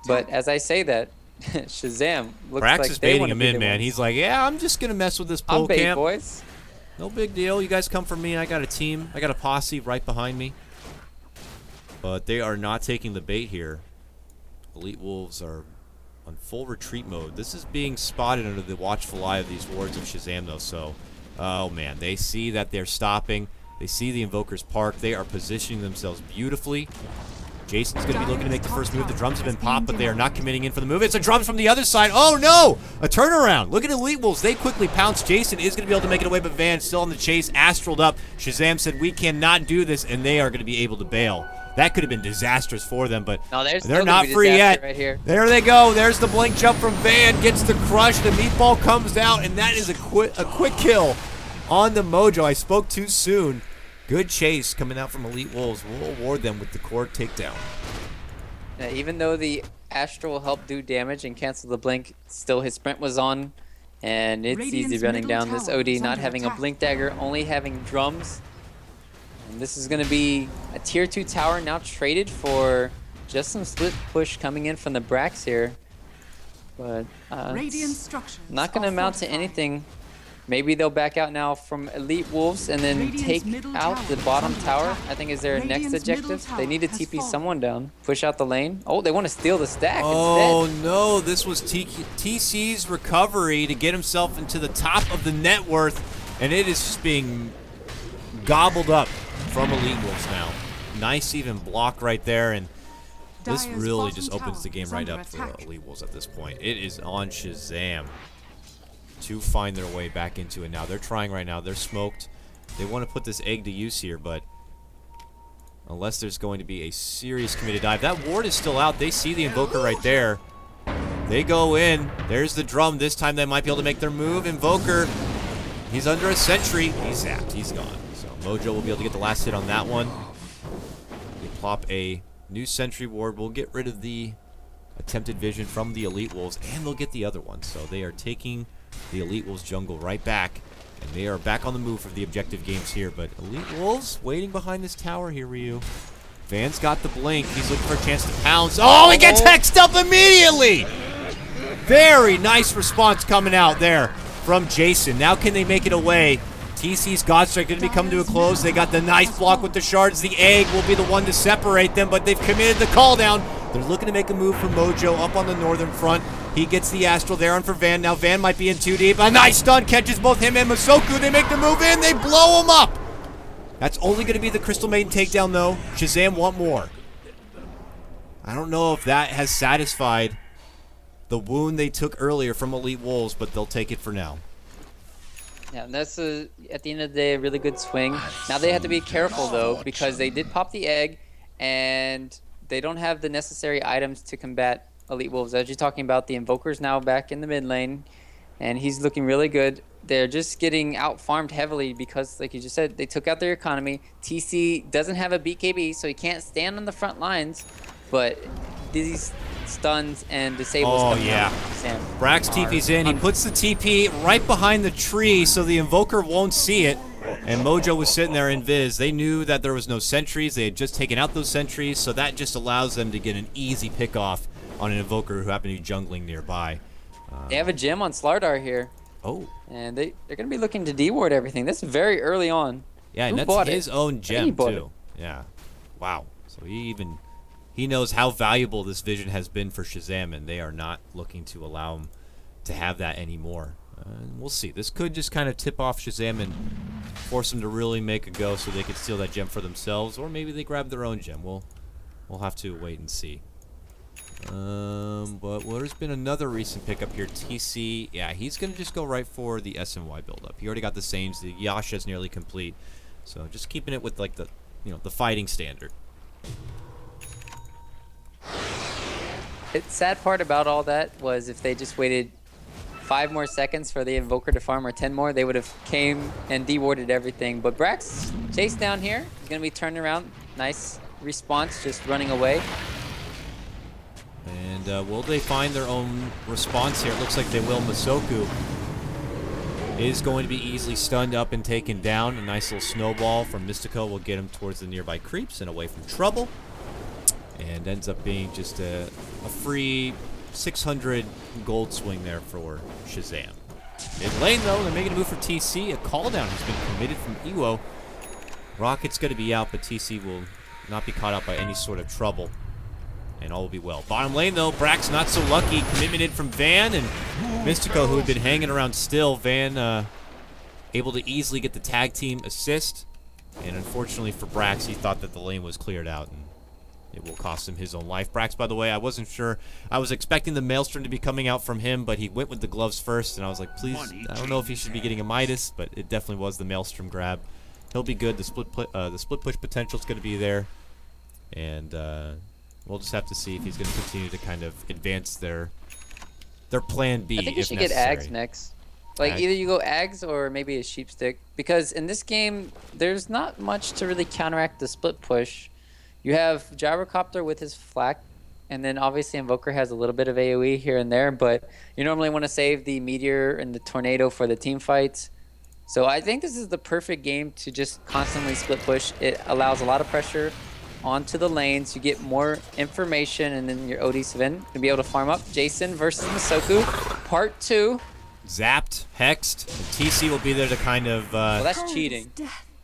But as I say that, Shazam looks Brax like is they baiting him in, man. He's like, yeah, I'm just gonna mess with this pole camp. Boys. No big deal. You guys come for me. I got a team. I got a posse right behind me. But they are not taking the bait here. Elite Wolves are on full retreat mode. This is being spotted under the watchful eye of these wards of Shazam, though, so. Oh, man. They see that they're stopping. They see the Invoker's Park. They are positioning themselves beautifully. Jason's going to be looking to make the first move. The drums have been popped, but they are not committing in for the move. It's a drums from the other side. Oh, no! A turnaround. Look at E.Wolves. They quickly pounce. Jason is going to be able to make it away, but Van still on the chase. Astraled up. Shazam said, we cannot do this, and they are going to be able to bail. That could have been disastrous for them, but no, they're not free yet. Right here. There they go. There's the blink jump from Van. Gets the crush. The meatball comes out, and that is a quick kill on the Mojo. I spoke too soon. Good chase coming out from E.Wolves. We'll award them with the core takedown. Yeah, even though the Astral will help do damage and cancel the blink, still his sprint was on, and it's easy running down this OD, not having a blink dagger, only having drums. And this is going to be a tier 2 tower now traded for just some split push coming in from the Brax here. But not going to amount to anything. Maybe they'll back out now from E.Wolves and then take out the bottom tower, I think is their next objective. They need to TP someone down, push out the lane. Oh, they want to steal the stack Oh, instead. no. This was TC's recovery to get himself into the top of the net worth, and it is just being gobbled up from E.Wolves now. Nice even block right there, and this really just opens the game right up for E.Wolves at this point. It is on Shazam to find their way back into it now. They're trying right now. They're smoked. They want to put this egg to use here, but unless there's going to be a serious committed dive. That ward is still out. They see the Invoker right there. They go in. There's the drum. This time they might be able to make their move. Invoker, he's under a sentry. He's zapped. He's gone. So Mojo will be able to get the last hit on that one. They plop a new sentry ward. We'll get rid of the attempted vision from the E.Wolves, and they'll get the other one. So they are taking the E.Wolves jungle right back, and they are back on the move for the objective games here. But E.Wolves waiting behind this tower here, Ryu. Van's got the blink. He's looking for a chance to pounce. Oh, he gets hexed up immediately! Very nice response coming out there from Jason. Now can they make it away? TC's Godstrike going to be coming to a close. They got the nice block with the shards. The egg will be the one to separate them, but they've committed the call down. They're looking to make a move from Mojo up on the northern front. He gets the Astral there on for Van. Now Van might be in too deep. A nice stun catches both him and Masoku. They make the move in. They blow him up. That's only going to be the Crystal Maiden takedown, though. Shazam want more. I don't know if that has satisfied the wound they took earlier from E.Wolves, but they'll take it for now. Yeah, and that's, at the end of the day, a really good swing. Now they have to be careful, though, because they did pop the egg, and they don't have the necessary items to combat E.Wolves. As you're talking about, the Invoker's now back in the mid lane, and he's looking really good. They're just getting out-farmed heavily because, like you just said, they took out their economy. TC doesn't have a BKB, so he can't stand on the front lines, but these stuns and disables coming out. Brax TP's in. He puts the TP right behind the tree so the Invoker won't see it. And Mojo was sitting there in Viz. They knew that there was no sentries. They had just taken out those sentries, so that just allows them to get an easy pick-off on an Invoker who happened to be jungling nearby. They have a gem on Slardar here. Oh. And they're going to be looking to deward everything. This is very early on. Yeah, and that's his own gem, too. Yeah. Wow. So he knows how valuable this vision has been for Shazam, and they are not looking to allow him to have that anymore. We'll see. This could just kind of tip off Shazam and force them to really make a go so they could steal that gem for themselves, or maybe they grab their own gem. We'll have to wait and see. But there's been another recent pickup here. TC, yeah, he's going to just go right for the SNY buildup. He already got the Sames. The Yasha's nearly complete. So just keeping it with, like, the fighting standard. The sad part about all that was if they just waited 5 more seconds for the Invoker to farm, or 10 more, they would have came and dewarded everything. But Brax chase down here. He's going to be turning around. Nice response, just running away. And will they find their own response here? It looks like they will. Masoku is going to be easily stunned up and taken down. A nice little snowball from Mystico will get him towards the nearby creeps and away from trouble. And ends up being just a free 600 gold swing there for Shazam. Mid lane, though, they're making a move for TC. A call down has been committed from Ewo. Rocket's going to be out, but TC will not be caught out by any sort of trouble. And all will be well. Bottom lane, though, Brax not so lucky. Commitment in from Van and Mystico, who had been hanging around still. Van able to easily get the tag team assist. And unfortunately for Brax, he thought that the lane was cleared out. And It will cost him his own life. Brax, by the way, I wasn't sure. I was expecting the Maelstrom to be coming out from him, but he went with the gloves first, and I was like, please, I don't know if he should be getting a Midas, but it definitely was the Maelstrom grab. He'll be good. The split push potential is going to be there, and we'll just have to see if he's going to continue to kind of advance their plan B. I think you should get Ags next. Like, either you go Ags or maybe a Sheepstick, because in this game, there's not much to really counteract the split push. You have Gyrocopter with his flak, and then obviously Invoker has a little bit of AoE here and there, but you normally want to save the Meteor and the Tornado for the team fights. So I think this is the perfect game to just constantly split push. It allows a lot of pressure onto the lanes. You get more information, and then your OD Sven can be able to farm up. Jason versus Masoku, part 2. Zapped, hexed, and TC will be there to kind of Well, that's cheating.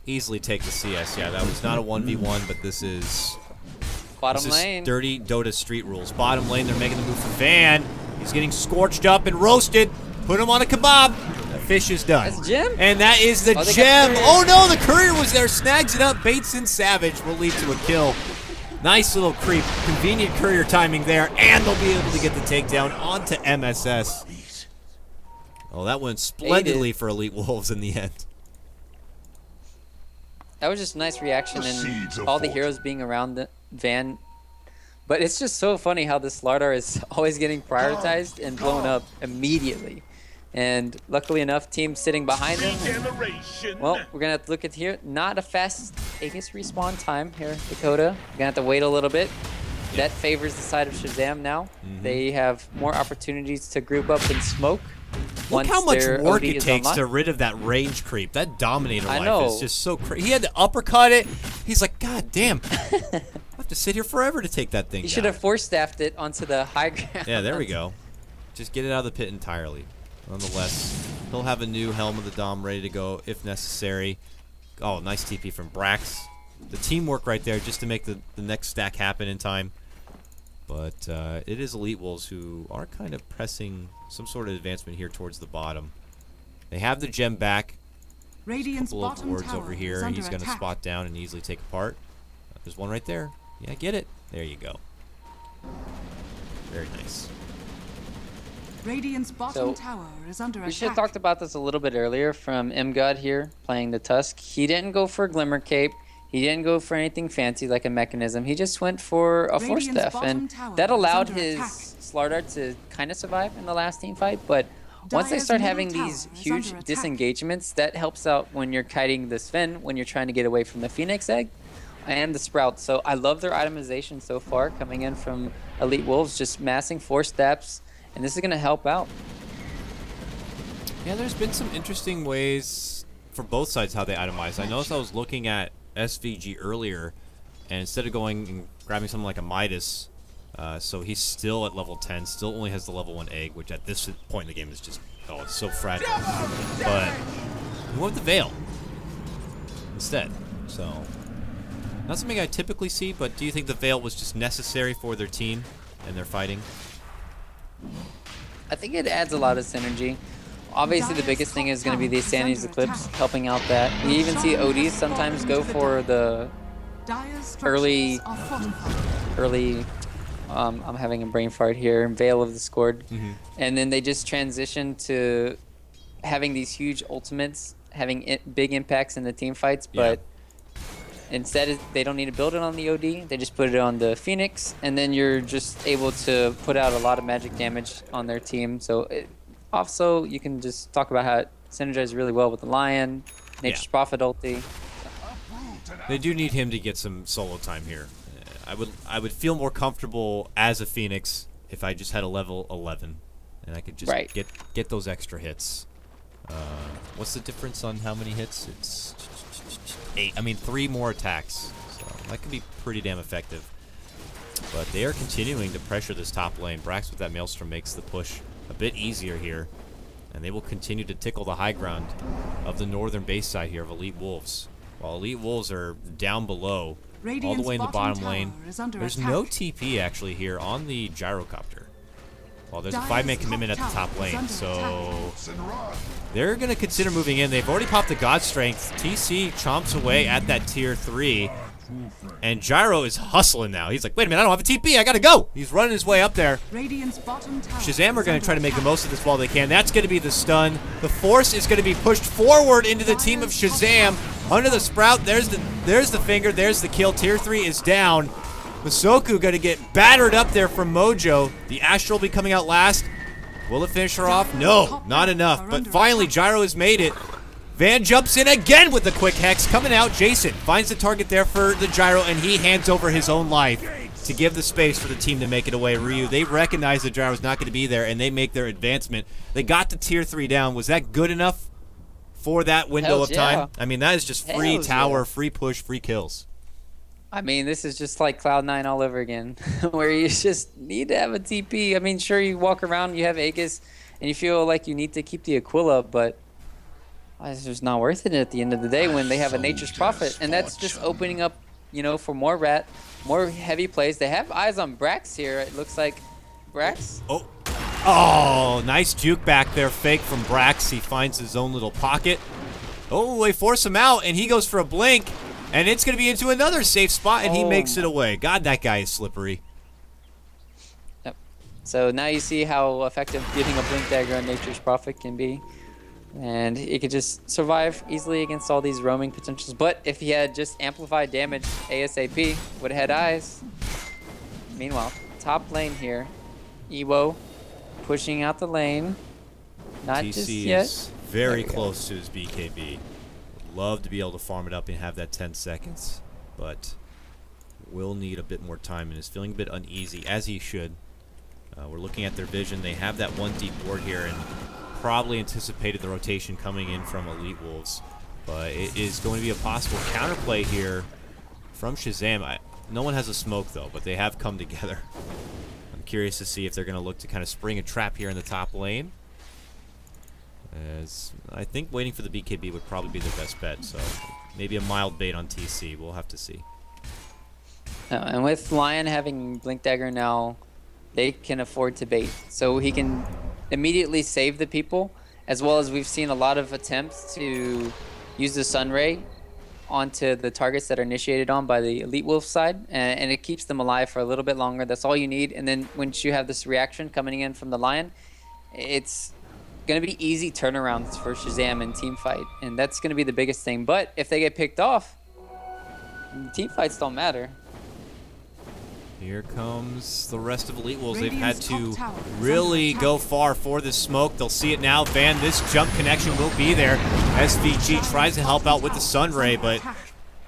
easily take the CS. Yeah, that was not a 1v1, but this is Bottom lane. dirty Dota street rules. Bottom lane, they're making the move for Van. He's getting scorched up and roasted. Put him on a kebab. The fish is done. That's Gem? And that is the gem. Oh no, the courier was there, snags it up, baits in Savage, will lead to a kill. Nice little creep, convenient courier timing there, and they'll be able to get the takedown onto MSS. Oh, that went splendidly for Elite Wolves in the end. That was just a nice reaction, and all the heroes being around the Van. But it's just so funny how this Slardar is always getting prioritized and blown up immediately. And luckily enough, team sitting behind him. Well, we're going to have to look at here. Not a fast Aegis respawn time here, Dakota. We're going to have to wait a little bit. That favors the side of Shazam now. They have more opportunities to group up and smoke. Look how much work it takes to rid of that range creep. That Dominator life is just so crazy. He had to uppercut it. He's like, God damn. I have to sit here forever to take that thing down. He should have force-staffed it onto the high ground. Yeah, there we go. Just get it out of the pit entirely. Nonetheless, he'll have a new Helm of the Dom ready to go if necessary. Oh, nice TP from Brax. The teamwork right there just to make the next stack happen in time. But it is Elite Wolves who are kind of pressing some sort of advancement here towards the bottom. They have the gem back. Radiant's couple of bottom wards tower over here. is under He's going to attack. spot down and easily take apart. There's one right there. Yeah, get it. There you go. Very nice. Radiant's bottom tower is under We should have attack. talked about this a little bit earlier from MGod here, playing the Tusk. He didn't go for a Glimmer Cape. He didn't go for anything fancy like a mechanism. He just went for a Force Radiant's Staff, bottom and tower that is allowed under his attack. Slardar to kind of survive in the last team fight. But once they Dire's start middle having tower these is huge under attack. disengagements, that helps out when you're kiting the Sven, when you're trying to get away from the Phoenix Egg and the Sprout. So I love their itemization so far coming in from Elite Wolves, just massing Force Staffs, and this is going to help out. Yeah, there's been some interesting ways for both sides how they itemize. I noticed I was looking at SVG earlier, and instead of going and grabbing something like a Midas, so he's still at level 10, still only has the level 1 egg, which at this point in the game is just, oh, it's so fragile. But he went with the Veil instead, so not something I typically see, but do you think the Veil was just necessary for their team and their fighting? I think it adds a lot of synergy. Obviously, the biggest thing is going to be the Sanity's Eclipse, helping out that. We even see ODs sometimes go for the early, I'm having a brain fart here, Veil of the Scourge. And then they just transition to having these huge ultimates, having big impacts in the team fights, but instead they don't need to build it on the OD, they just put it on the Phoenix, and then you're just able to put out a lot of magic damage on their team. So also, you can just talk about how it synergizes really well with the Lion, Nature's Prophet ulti. They do need him to get some solo time here. I would feel more comfortable as a Phoenix if I just had a level 11 and I could just get those extra hits. What's the difference on how many hits? It's 8. I mean, 3 more attacks. So that could be pretty damn effective. But they are continuing to pressure this top lane. Brax with that Maelstrom makes the push a bit easier here, and they will continue to tickle the high ground of the northern base side here of Elite Wolves. While Elite Wolves are down below, all the way in the bottom lane, there's no TP actually here on the Gyrocopter. Well, there's a 5-man commitment at the top lane, so they're going to consider moving in. They've already popped the God Strength. TC chomps away at that tier 3. And Gyro is hustling now. He's like, wait a minute, I don't have a TP. I got to go. He's running his way up there. Radiant's bottom tower Shazam are is going under to try to make the attack. most of this while they can. That's going to be the stun. The Force is going to be pushed forward into the team of Shazam. Under the Sprout, there's the finger, there's the kill. Tier 3 is down. Masoku going to get battered up there from Mojo. The Astral will be coming out last. Will it finish her off? No, not enough. But finally, Gyro has made it. Van jumps in again with the quick hex. Coming out, Jason finds the target there for the Gyro, and he hands over his own life to give the space for the team to make it away. Ryu, they recognize the Gyro's not going to be there, and they make their advancement. They got the tier 3 down. Was that good enough for that window Hells of time? yeah. I mean, that is just free Hells tower, yeah. free push, free kills. I mean, this is just like Cloud9 all over again, where you just need to have a TP. I mean, sure, you walk around, you have Aegis, and you feel like you need to keep the Aquila, but it's just not worth it at the end of the day when they have a Nature's Prophet. And that's just opening up, you know, for more rat, more heavy plays. They have eyes on Brax here. It looks like Brax. Oh, nice juke back there, fake from Brax. He finds his own little pocket. Oh, they force him out, and he goes for a blink, and it's going to be into another safe spot, and he makes it away. God, that guy is slippery. Yep. So now you see how effective getting a blink dagger on Nature's Prophet can be. And he could just survive easily against all these roaming potentials. But if he had just amplified damage ASAP, would have had eyes. Meanwhile, top lane here. Ewo pushing out the lane. Not just TC yet. is very There we go. close to his BKB. Would love to be able to farm it up and have that 10 seconds, but will need a bit more time and is feeling a bit uneasy, as he should. We're looking at their vision. They have that one deep ward here and probably anticipated the rotation coming in from E.Wolves, but it is going to be a possible counterplay here from Shazam. No one has a smoke though, but they have come together. I'm curious to see if they're going to look to kind of spring a trap here in the top lane, as I think waiting for the BKB would probably be their best bet, so maybe a mild bait on TC. We'll have to see. And with Lion having Blink Dagger now, they can afford to bait. So he can immediately save the people, as well as we've seen a lot of attempts to use the Sunray onto the targets that are initiated on by the Elite Wolf side, and it keeps them alive for a little bit longer. That's all you need. And then once you have this reaction coming in from the Lion, it's going to be easy turnarounds for Shazam in team fight, and that's going to be the biggest thing. But if they get picked off, team fights don't matter. Here comes the rest of Elite Wolves. They've Radiant's had to top tower is really under go attack. far for this smoke. They'll see it now. Van, this jump connection will be there. SVG tries to help out with the Sunray, but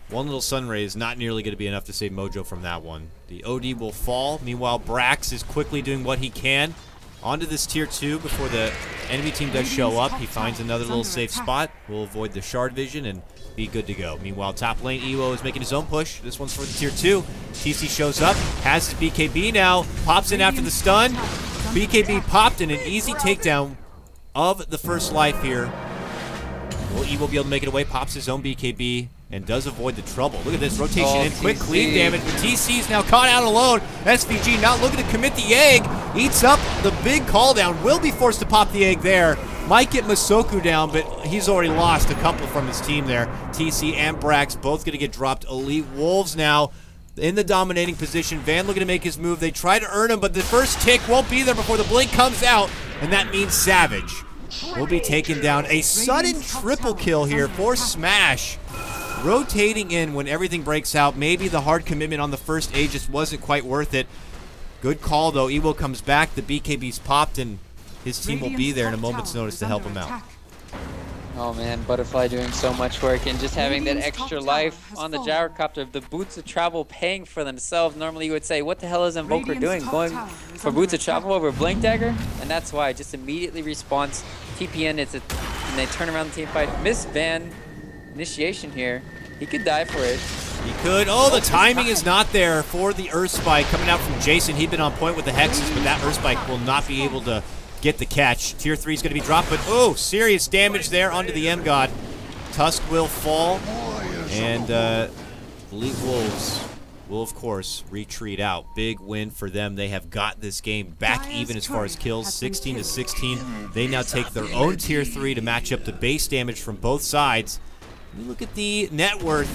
one little Sunray is not nearly going to be enough to save Mojo from that one. The OD will fall. Meanwhile, Brax is quickly doing what he can onto this tier 2 before the enemy team does show up. He finds another little safe spot. Will avoid the shard vision and be good to go. Meanwhile, top lane, Ewo is making his own push. This one's for the tier 2. TC shows up, has his BKB now, pops in after the stun. BKB popped and an easy takedown of the first life here. Will Ewo be able to make it away? Pops his own BKB and does avoid the trouble. Look at this rotation in, quick TC. clean damage, but TC is now caught out alone. SVG not looking to commit the egg, eats up the big call down, will be forced to pop the egg there. Might get Masoku down, but he's already lost a couple from his team there. TC and Brax both going to get dropped. Elite Wolves now in the dominating position. Van looking to make his move. They try to earn him, but the first tick won't be there before the blink comes out, and that means Savage will be taken down. A sudden triple kill here for Smash. Rotating in when everything breaks out. Maybe the hard commitment on the first A just wasn't quite worth it. Good call, though. Ewo comes back. The BKB's popped, and his team will be there in a moment's notice to help him out. Oh man, Butterfly doing so much work and just having that extra life on the gyrocopter. The boots of travel paying for themselves. Normally you would say, what the hell is Invoker doing? Going for boots of travel over Blink Dagger? And that's why. Just immediately response. TPN, and they turn around the team fight. Miss Van initiation here. He could die for it. He could. Oh, the timing is not there for the Earth Spike coming out from Jason. He'd been on point with the Hexes, but that Earth Spike will not be able to get the catch. Tier 3 is going to be dropped, but oh, serious damage there onto the M-God. Tusk will fall, and Elite Wolves will, of course, retreat out. Big win for them. They have got this game back even as far as kills, 16-16. They now take their own Tier 3 to match up the base damage from both sides. We look at the net worth.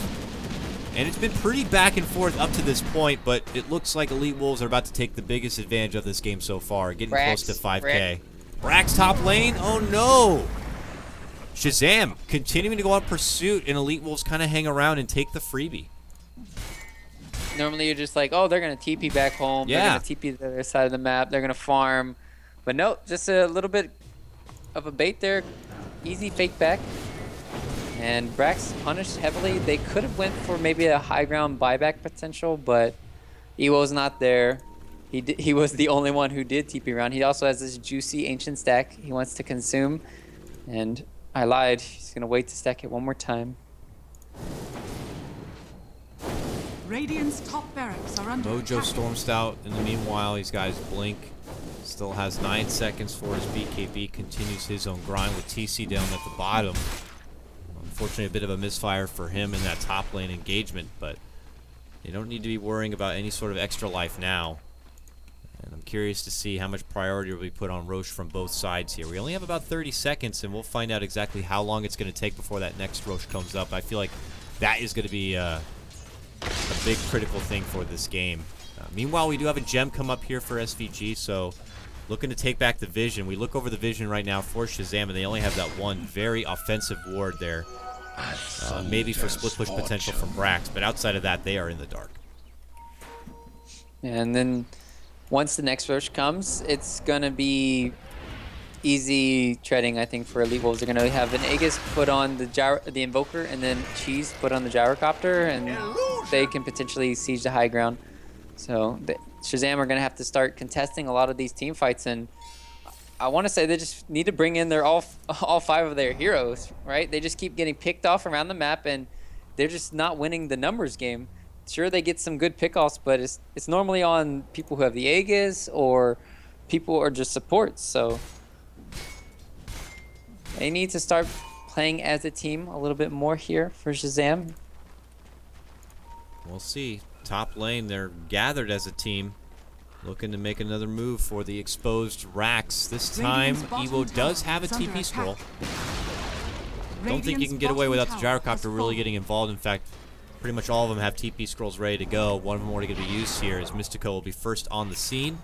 And it's been pretty back and forth up to this point, but it looks like Elite Wolves are about to take the biggest advantage of this game so far, getting close to 5K. Brax top lane? Oh no! Shazam continuing to go on pursuit, and Elite Wolves kind of hang around and take the freebie. Normally you're just like, oh, they're going to TP back home. Yeah. They're going to TP to the other side of the map. They're going to farm. But no, just a little bit of a bait there. Easy fake back. And Brax punished heavily. They could have went for maybe a high ground buyback potential, but E.Wolves not there. He was the only one who did TP around. He also has this juicy ancient stack he wants to consume. And I lied. He's going to wait to stack it one more time. Radiant's top barracks are under Mojo attack. Storm Stout. In the meanwhile, these guys blink. Still has 9 seconds for his BKB. Continues his own grind with TC down at the bottom. Unfortunately, a bit of a misfire for him in that top lane engagement, but you don't need to be worrying about any sort of extra life now. And I'm curious to see how much priority will be put on Roche from both sides here. We only have about 30 seconds, and we'll find out exactly how long it's going to take before that next Roche comes up. I feel like that is going to be a big critical thing for this game. Meanwhile, we do have a gem come up here for SVG, so looking to take back the vision. We look over the vision right now for Shazam, and they only have that one very offensive ward there. Maybe for split push potential from Brax, but outside of that, they are in the dark. And then once the next rush comes, it's going to be easy treading, I think, for Elite Wolves. They're going to have an Aegis put on the Invoker, and then Cheese put on the Gyrocopter, and they can potentially siege the high ground. So Shazam are going to have to start contesting a lot of these team fights, and I want to say they just need to bring in all 5 of their heroes, right? They just keep getting picked off around the map, and they're just not winning the numbers game. Sure, they get some good pickoffs, but it's normally on people who have the Aegis or people who are just supports. So they need to start playing as a team a little bit more here for Shazam. We'll see. Top lane, they're gathered as a team, looking to make another move for the exposed Rax. This time, Evo does have a TP scroll. Don't think you can get away without the Gyrocopter really getting involved. In fact, pretty much all of them have TP scrolls ready to go. One of them already going to be used here as Mystico will be first on the scene.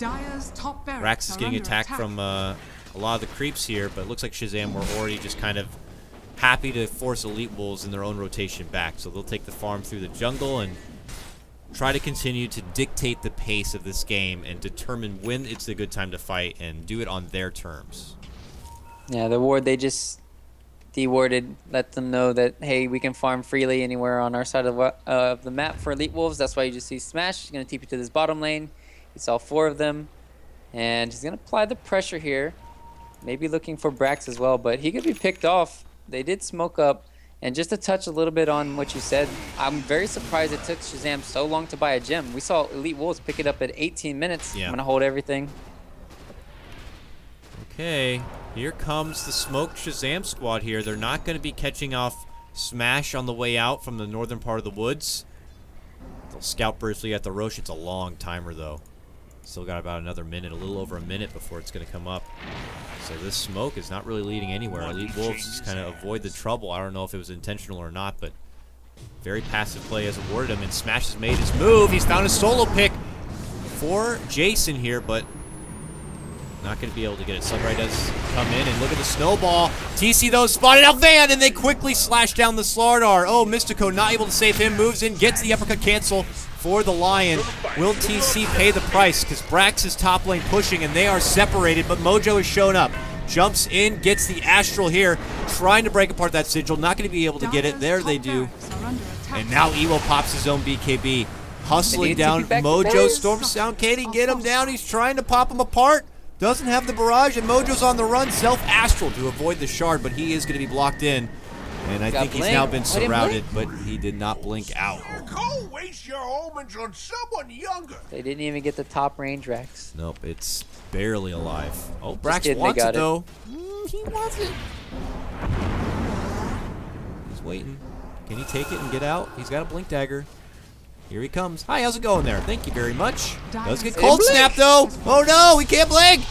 Rax is getting attacked from a lot of the creeps here, but it looks like Shazam were already just kind of happy to force Elite Wolves in their own rotation back. So they'll take the farm through the jungle and try to continue to dictate the pace of this game and determine when it's a good time to fight and do it on their terms. Yeah, the ward they just dewarded, let them know that, hey, we can farm freely anywhere on our side of the map for Elite Wolves. That's why you just see Smash. He's going to TP to this bottom lane. It's all 4 of them. And he's going to apply the pressure here. Maybe looking for Brax as well, but he could be picked off. They did smoke up. And just to touch a little bit on what you said, I'm very surprised it took Shazam so long to buy a gem. We saw Elite Wolves pick it up at 18 minutes. Yeah. I'm going to hold everything. Okay, here comes the smoked Shazam squad here. They're not going to be catching off Smash on the way out from the northern part of the woods. They'll scout briefly at the Roche. It's a long timer, though. Still got about another minute, a little over a minute before it's going to come up. So this smoke is not really leading anywhere. Elite Wolves just kind of avoid the trouble. I don't know if it was intentional or not, but very passive play has awarded him, and Smash has made his move. He's found a solo pick for Jason here, but not going to be able to get it. Sunray does come in, and look at the snowball. TC, though, spotted out Van, and they quickly slash down the Slardar. Oh, Mystico not able to save him. Moves in, gets the uppercut cancel for the Lion. Will TC pay the price? Because Brax is top lane pushing, and they are separated, but Mojo has shown up. Jumps in, gets the Astral here, trying to break apart that Sigil. Not going to be able to get it. There they do. And now Evo pops his own BKB. Hustling down Mojo. Storm Sound, can he get him down? He's trying to pop him apart. Doesn't have the barrage, and Mojo's on the run. Self-Astral to avoid the shard, but he is going to be blocked in. And I think he's now been surrounded, but he did not blink out. Go waste your omens on someone younger. They didn't even get the top range Rex. Nope, it's barely alive. Oh, Brax wants it, though. He wants it. He's waiting. Can he take it and get out? He's got a blink dagger. Here he comes. Hi, how's it going there? Thank you very much. Does get Hey, cold Blink. snap though. Oh no, he can't blink.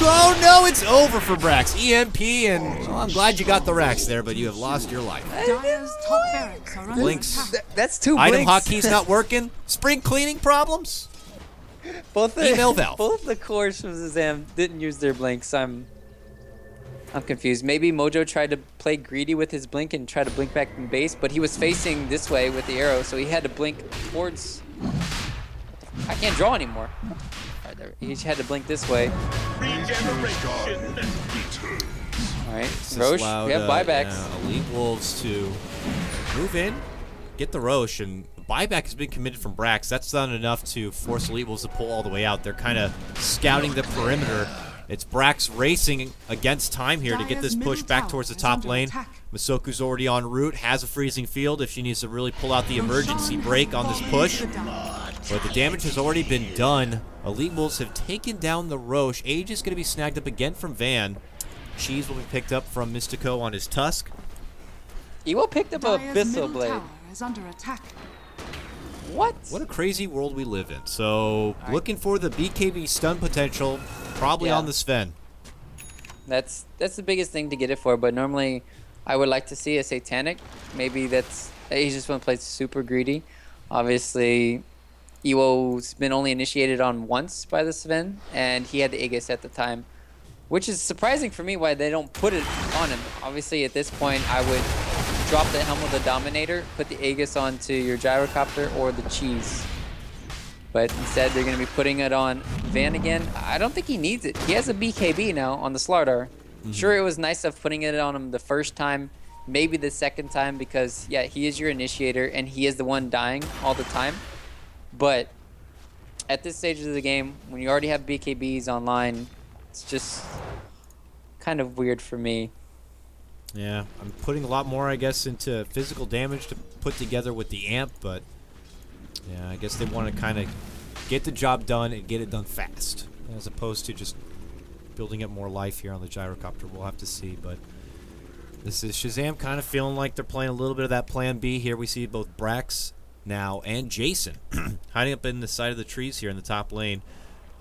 Oh no, it's over for Brax. EMP, and well, I'm glad you got the racks there, but you have lost your life. Dire's top barracks are under Blinks. attack. That's 2 Item blinks. hotkeys not working. Spring cleaning problems. Both the, Email Valve. Both the cores from Shazam didn't use their blinks. I'm confused. Maybe Mojo tried to play greedy with his blink and try to blink back from base, but he was facing this way with the arrow, so he had to blink towards... I can't draw anymore. Right there. He had to blink this way. Alright, Roche, we have buybacks. Elite Wolves to move in, get the Roche, and buyback has been committed from Brax. That's not enough to force Elite Wolves to pull all the way out. They're kind of scouting the perimeter. It's Brax racing against time here to get this push back towards the top lane. Masoku's already en route, has a freezing field if she needs to really pull out the emergency brake on this push. But the damage has already been done. Elite Wolves have taken down the Roche. Age is going to be snagged up again from Van. Cheese will be picked up from Mystico on his Tusk. Ewo picked up a Dire's Abyssal middle Blade. tower is under attack. What? What a crazy world we live in. So, looking for the BKB stun potential, probably Yeah. on the Sven. That's the biggest thing to get it for, but normally I would like to see a Satanic. Maybe that's... He just want to play super greedy. Obviously, Ewo's been only initiated on once by the Sven, and he had the Aegis at the time. Which is surprising for me why they don't put it on him. Obviously, at this point, I would drop the Helm of the Dominator, put the Aegis onto your Gyrocopter or the Cheese. But instead, they're going to be putting it on Van again. I don't think he needs it. He has a BKB now on the Slardar. Sure, it was nice of putting it on him the first time, maybe the second time, because, yeah, he is your initiator, and he is the one dying all the time. But at this stage of the game, when you already have BKBs online, it's just kind of weird for me. Yeah, I'm putting a lot more, I guess, into physical damage to put together with the amp, but yeah, I guess they want to kind of get the job done and get it done fast, as opposed to just building up more life here on the Gyrocopter. We'll have to see, but this is Shazam kind of feeling like they're playing a little bit of that plan B here. We see both Brax now and Jason hiding up in the side of the trees here in the top lane,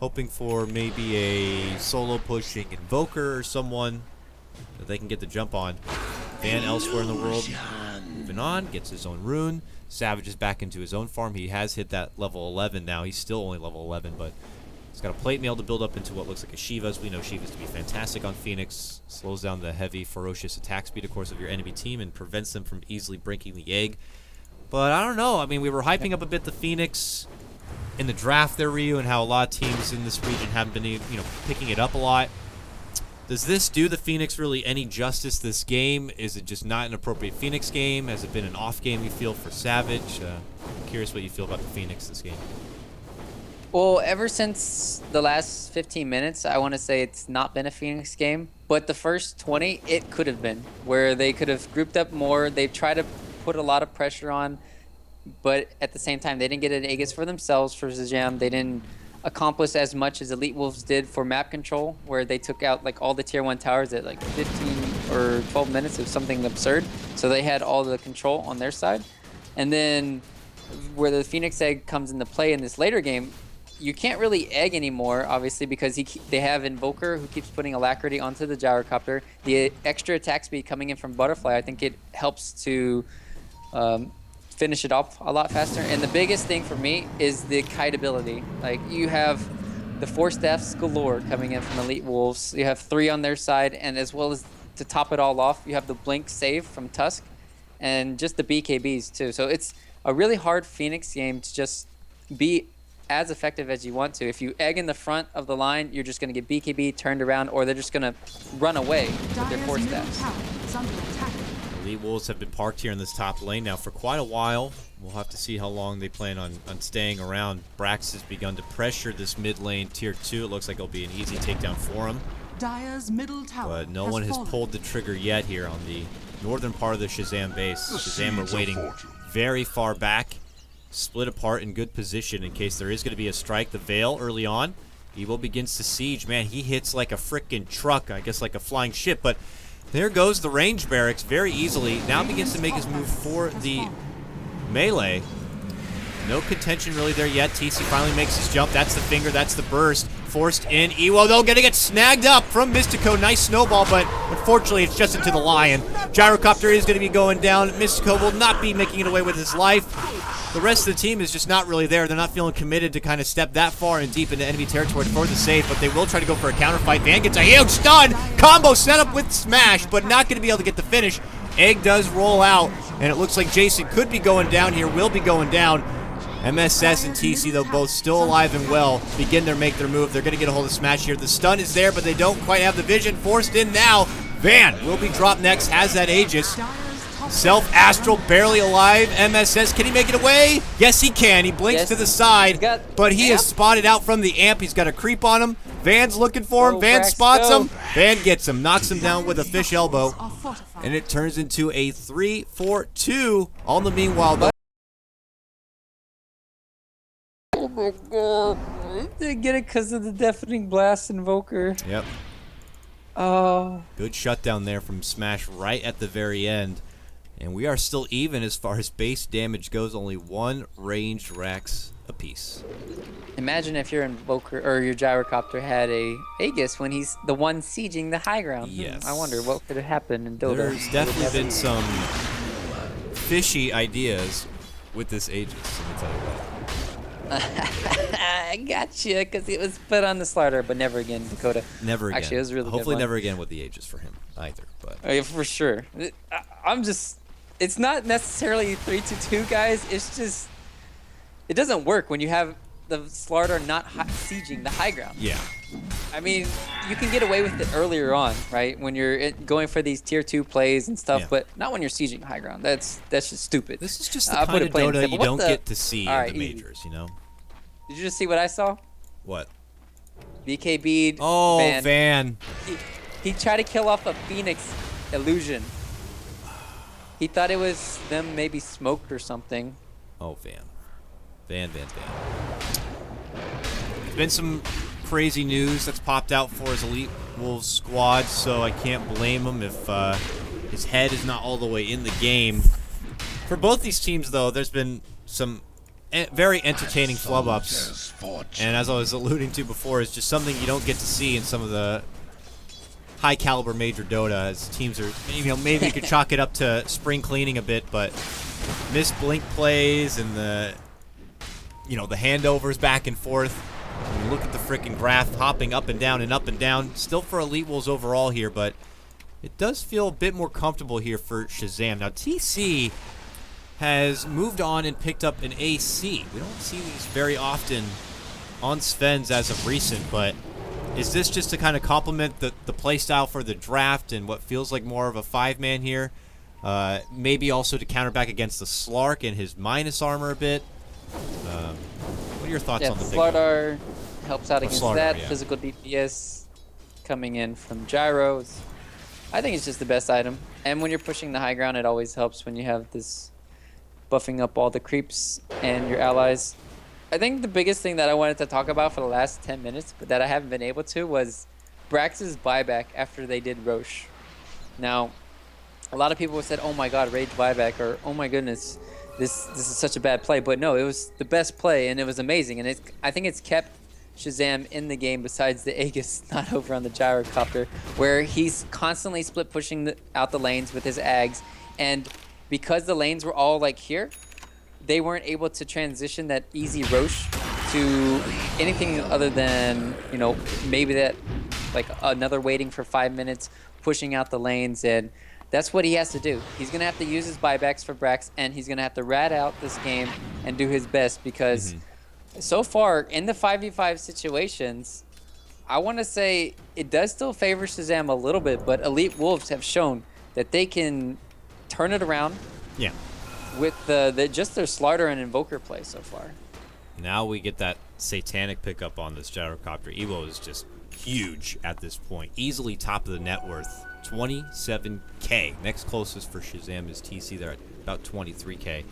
hoping for maybe a solo pushing Invoker or someone that they can get the jump on. Van elsewhere in the world, moving on, gets his own rune. Savage is back into his own farm. He has hit that level 11 now. He's still only level 11, but he's got a plate mail to build up into what looks like a Shiva's. We know Shiva's to be fantastic on Phoenix. Slows down the heavy, ferocious attack speed, of course, of your enemy team and prevents them from easily breaking the egg. But I don't know. I mean, we were hyping up a bit the Phoenix in the draft there, Ryu, and how a lot of teams in this region haven't been, picking it up a lot. Does this do the Phoenix really any justice this game? Is it just not an appropriate Phoenix game? Has it been an off game you feel for Savage? I'm curious what you feel about the Phoenix this game. Well, ever since the last 15 minutes, I want to say it's not been a Phoenix game. But the first 20, it could have been, where they could have grouped up more. They tried to put a lot of pressure on, but at the same time, they didn't get an Aegis for themselves for Shazam. They didn't accomplish as much as Elite Wolves did for map control, where they took out like all the tier 1 towers at like 15 or 12 minutes of something absurd. So they had all the control on their side. And then where the Phoenix Egg comes into play in this later game, you can't really egg anymore, obviously, because they have Invoker who keeps putting Alacrity onto the Gyrocopter. The extra attack speed coming in from Butterfly, I think it helps to finish it off a lot faster. And the biggest thing for me is the kite ability. Like, you have the 4 staffs galore coming in from Elite Wolves. You have 3 on their side, and as well as to top it all off, you have the blink save from Tusk and just the BKBs too. So it's a really hard Phoenix game to just be as effective as you want to. If you egg in the front of the line, you're just going to get BKB turned around, or they're just going to run away with their 4 Dire's middle staffs. tower is under attack. Elite Wolves have been parked here in this top lane now for quite a while. We'll have to see how long they plan on staying around. Brax has begun to pressure this mid lane tier 2. It looks like it'll be an easy takedown for him. Dire's middle tower But no one has fallen. pulled the trigger yet here on the northern part of the Shazam base. Shazam are waiting very far back, split apart in good position in case there is going to be a strike. The Veil early on. Evo begins to siege. Man, he hits like a frickin' truck, I guess like a flying ship, but there goes the range barracks very easily. Now begins to make his move for the melee. No contention really there yet. TC finally makes his jump. That's the finger. That's the burst. Forced in. E.Wolves, though, gonna get snagged up from Mystico. Nice snowball, but unfortunately it's just into the lion. Gyrocopter is gonna be going down. Mystico will not be making it away with his life. The rest of the team is just not really there. They're not feeling committed to kind of step that far and deep into enemy territory for the save, but they will try to go for a counter fight. Van gets a huge stun. Combo set up with smash, but not going to be able to get the finish. Egg does roll out, and it looks like Jason could be going down here, will be going down. MSS and TC, though, both still alive and well, begin to make their move. They're going to get a hold of smash here. The stun is there, but they don't quite have the vision. Forced in now. Van will be dropped next, has that Aegis. Self-Astral, barely alive. MSS, can he make it away? Yes, he can. He blinks to the side, but he is spotted out from the amp. He's got a creep on him. Van's looking for him. Van spots him. Van gets him, knocks him down with a fish elbow, and it turns into a 3-4-2. All in the meanwhile, though. Oh my god. Didn't get it because of the deafening blast invoker. Yep. Oh. Good shutdown there from Smash right at the very end. And we are still even as far as base damage goes, only one ranged Rex apiece. Imagine if your invoker or your gyrocopter had a Aegis when he's the one sieging the high ground. Yes. I wonder what could have happened in Dota. There's definitely been some fishy ideas with this Aegis, let me tell you that. I gotcha, because it was put on the starter, but never again, Dakota. Never again. Actually, it was a really Hopefully good never again with the Aegis for him either. But for sure. I'm just... It's not necessarily 3-2-2, guys. It's just... It doesn't work when you have the starter not sieging the high ground. yeah. I mean, you can get away with it earlier on, right? When you're going for these tier 2 plays and stuff, Yeah. but not when you're sieging high ground. That's just stupid. This is just the kind of Dota you don't get to see in the majors, you know? Did you just see what I saw? What? BKB. Oh, Van. He tried to kill off a Phoenix illusion. He thought it was them maybe smoked or something. Oh, Van. Van. There's been some crazy news that's popped out for his Elite Wolves squad, so I can't blame him if his head is not all the way in the game. For both these teams, though, there's been some very entertaining flub-ups, and as I was alluding to before, it's just something you don't get to see in some of the high-caliber major Dota, as teams are, you know, maybe you could chalk it up to spring cleaning a bit, but missed blink plays and the handovers back and forth. And look at the freaking graph hopping up and down, still for Elite Wolves overall here, but it does feel a bit more comfortable here for Shazam. Now, TC has moved on and picked up an AC. We don't see these very often on Sven's as of recent, but is this just to kind of complement the playstyle for the draft and what feels like more of a 5-man here? Maybe also to counter back against the Slark and his minus armor a bit. What are your thoughts on the pick? Slardar helps out against Slardar, that. yeah. Physical DPS coming in from Gyros. I think it's just the best item. And when you're pushing the high ground, it always helps when you have this buffing up all the creeps and your allies. I think the biggest thing that I wanted to talk about for the last 10 minutes, but that I haven't been able to, was Brax's buyback after they did Roche. Now, a lot of people said, oh my god, Rage buyback, or oh my goodness, this is such a bad play. But no, it was the best play, and it was amazing. And I think it's kept Shazam in the game besides the Aegis not over on the gyrocopter, where he's constantly split pushing out the lanes with his Ags. And because the lanes were all like here, they weren't able to transition that easy Roche to anything other than, you know, maybe that, like another waiting for 5 minutes, pushing out the lanes. And that's what he has to do. He's going to have to use his buybacks for Brax, and he's going to have to rat out this game and do his best, because so far in the 5v5 situations, I want to say it does still favor Shazam a little bit, but Elite Wolves have shown that they can turn it around. Yeah. With just their Slardar and Invoker play so far. Now we get that satanic pickup on this gyrocopter. EVO is just huge at this point. Easily top of the net worth. 27K. Next closest for Shazam is TC. They're at about 23K.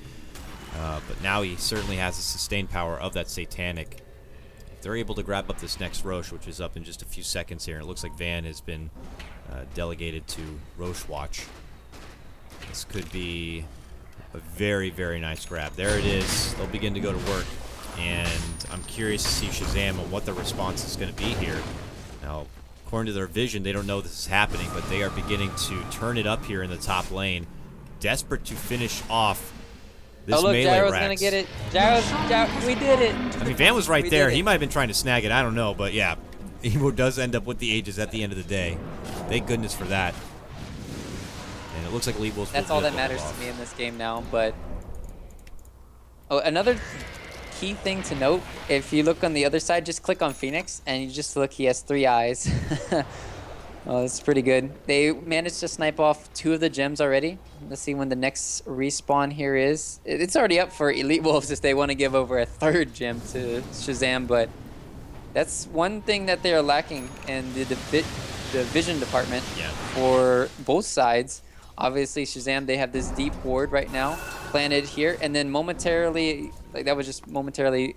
But now he certainly has the sustained power of that satanic. If they're able to grab up this next Roche, which is up in just a few seconds here, and it looks like Van has been delegated to Roche Watch. This could be A very, very nice grab. There it is. They'll begin to go to work. And I'm curious to see Shazam and what the response is going to be here. Now, according to their vision, they don't know this is happening, but they are beginning to turn it up here in the top lane. Desperate to finish off this melee Gyro's Rax. Gonna get it. Gyro, we did it. I mean, Van was right there. did it. He might have been trying to snag it. I don't know, but yeah. Evo does end up with the Aegis at the end of the day. Thank goodness for that. And it looks like E.Wolves. That's all that matters to me in this game now. But another key thing to note: if you look on the other side, just click on Phoenix, and you just look. He has 3 eyes. Oh, that's pretty good. They managed to snipe off 2 of the gems already. Let's see when the next respawn here is. It's already up for E.Wolves if they want to give over a 3rd gem to Shazam, but that's one thing that they are lacking in the vision department for both sides. Obviously, Shazam, they have this deep ward right now planted here, and then momentarily, like that was just momentarily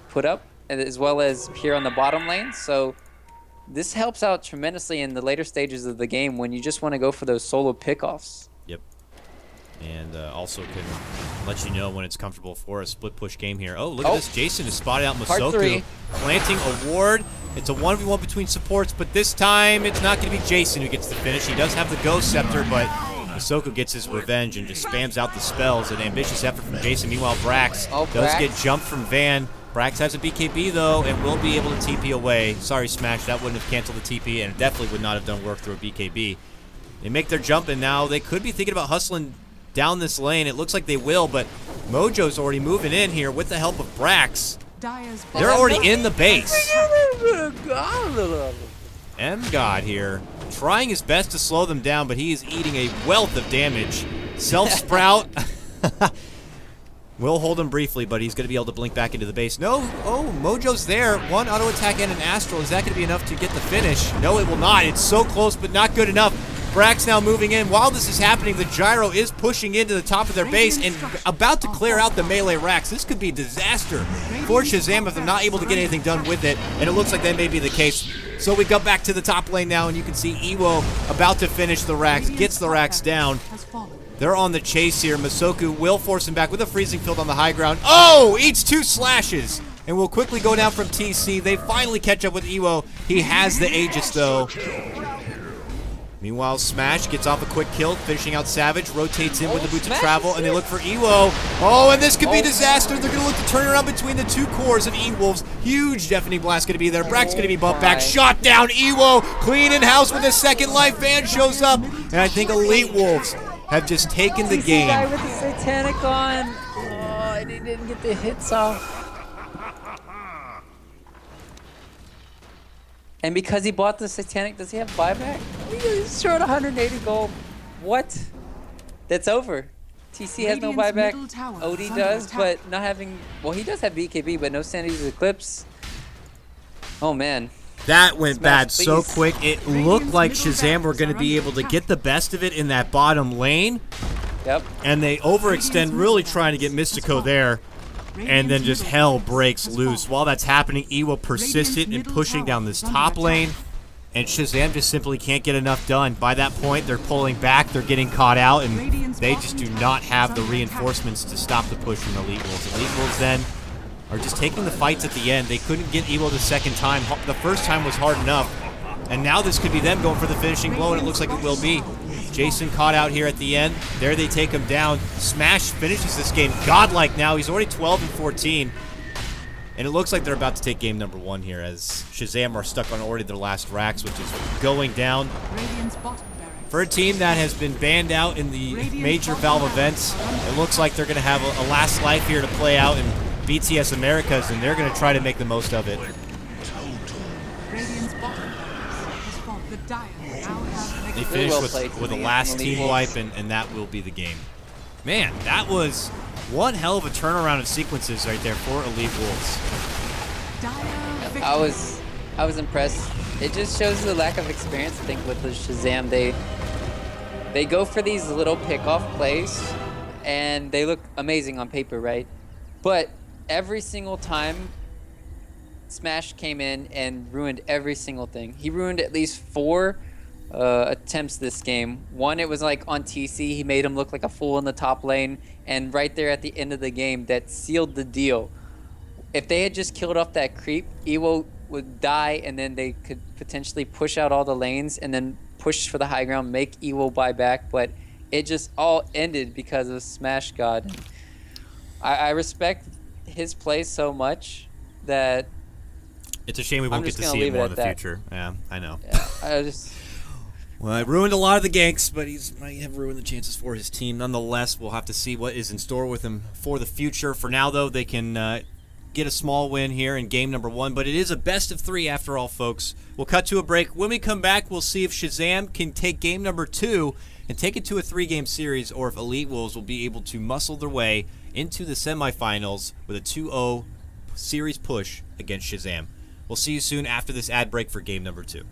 put up, as well as here on the bottom lane. So this helps out tremendously in the later stages of the game when you just want to go for those solo pickoffs. Yep. And also can let you know when it's comfortable for a split push game here. Oh, look at this. Jason has spotted out Masoku, planting a ward. It's a 1v1 between supports, but this time it's not going to be Jason who gets the finish. He does have the Ghost Scepter, but Masoku gets his revenge and just spams out the spells. An ambitious effort from Jason. Meanwhile, Brax does get jumped from Van. Brax has a BKB, though, and will be able to TP away. Sorry, Smash, that wouldn't have canceled the TP, and it definitely would not have done work through a BKB. They make their jump, and now they could be thinking about hustling down this lane. It looks like they will, but Mojo's already moving in here with the help of Brax. They're already in the base. M-God here, trying his best to slow them down, but he is eating a wealth of damage. Self-sprout. Will hold him briefly, but he's going to be able to blink back into the base. No, oh, Mojo's there. 1 auto attack and an Astral. Is that going to be enough to get the finish? No, it will not. It's so close, but not good enough. Brax now moving in. While this is happening, the Gyro is pushing into the top of their base and about to clear out the melee racks. This could be a disaster for Shazam if they're not able to get anything done with it, and it looks like that may be the case. So we go back to the top lane now, and you can see Ewo about to finish the racks, gets the racks down. They're on the chase here. Masoku will force him back with a freezing field on the high ground. Oh, eats 2 slashes and will quickly go down from TC. They finally catch up with Ewo. He has the Aegis, though. Meanwhile, Smash gets off a quick kill, finishing out Savage, rotates in with the Boots of Travel, and they look for Ewo. Oh, and this could be disaster. They're going to look to turn around between the 2 cores of E.Wolves. Huge Deafening Blast going to be there. Brax going to be bumped back. Shot down. Ewo clean in house with a 2nd life. Van shows up, and I think Elite Wolves have just taken the game. Guy with the Satanic on. Oh, and he didn't get the hits off. And because he bought the Satanic, does he have buyback? He's short 180 gold. What? That's over. TC has no buyback. OD does, but not having... Well, he does have BKB, but no Sanity's Eclipse. Oh, man. That went bad so quick. It looked like Shazam were going to be able to get the best of it in that bottom lane. Yep. And they overextend, really trying to get Mystico there. And then just hell breaks loose. While that's happening, Ewo persistent in pushing down this top lane. And Shazam just simply can't get enough done. By that point, they're pulling back, they're getting caught out, and they just do not have the reinforcements to stop the push from Elite Wolves. Elite Wolves then are just taking the fights at the end. They couldn't get Ewo the 2nd time. The first time was hard enough. And now this could be them going for the finishing blow, and it looks like it will be. Jason caught out here at the end. There they take him down. Smash finishes this game godlike now. He's already 12 and 14. And it looks like they're about to take game number 1 here as Shazam are stuck on already their last racks, which is going down. For a team that has been banned out in the major Valve events, it looks like they're going to have a last life here to play out in BTS Americas, and they're going to try to make the most of it. They finish with a last team wipe, and that will be the game. Man, that was one hell of a turnaround of sequences right there for Elite Wolves. I was impressed. It just shows the lack of experience, I think, with the Shazam. They go for these little pick-off plays, and they look amazing on paper, right? But every single time, Smash came in and ruined every single thing. He ruined at least 4 attempts this game. One, it was like on TC, he made him look like a fool in the top lane, and right there at the end of the game, that sealed the deal. If they had just killed off that creep, Ewo would die, and then they could potentially push out all the lanes and then push for the high ground, make Ewo buy back, but it just all ended because of Smash God. I respect his play so much that It's a shame we won't get to see him more in the future. Yeah, I know. Yeah, Well, it ruined a lot of the ganks, but he's might have ruined the chances for his team. Nonetheless, we'll have to see what is in store with him for the future. For now, though, they can get a small win here in game number 1, but it is a best of 3 after all, folks. We'll cut to a break. When we come back, we'll see if Shazam can take game number 2 and take it to a 3-game series, or if Elite Wolves will be able to muscle their way into the semifinals with a 2-0 series push against Shazam. We'll see you soon after this ad break for game number 2.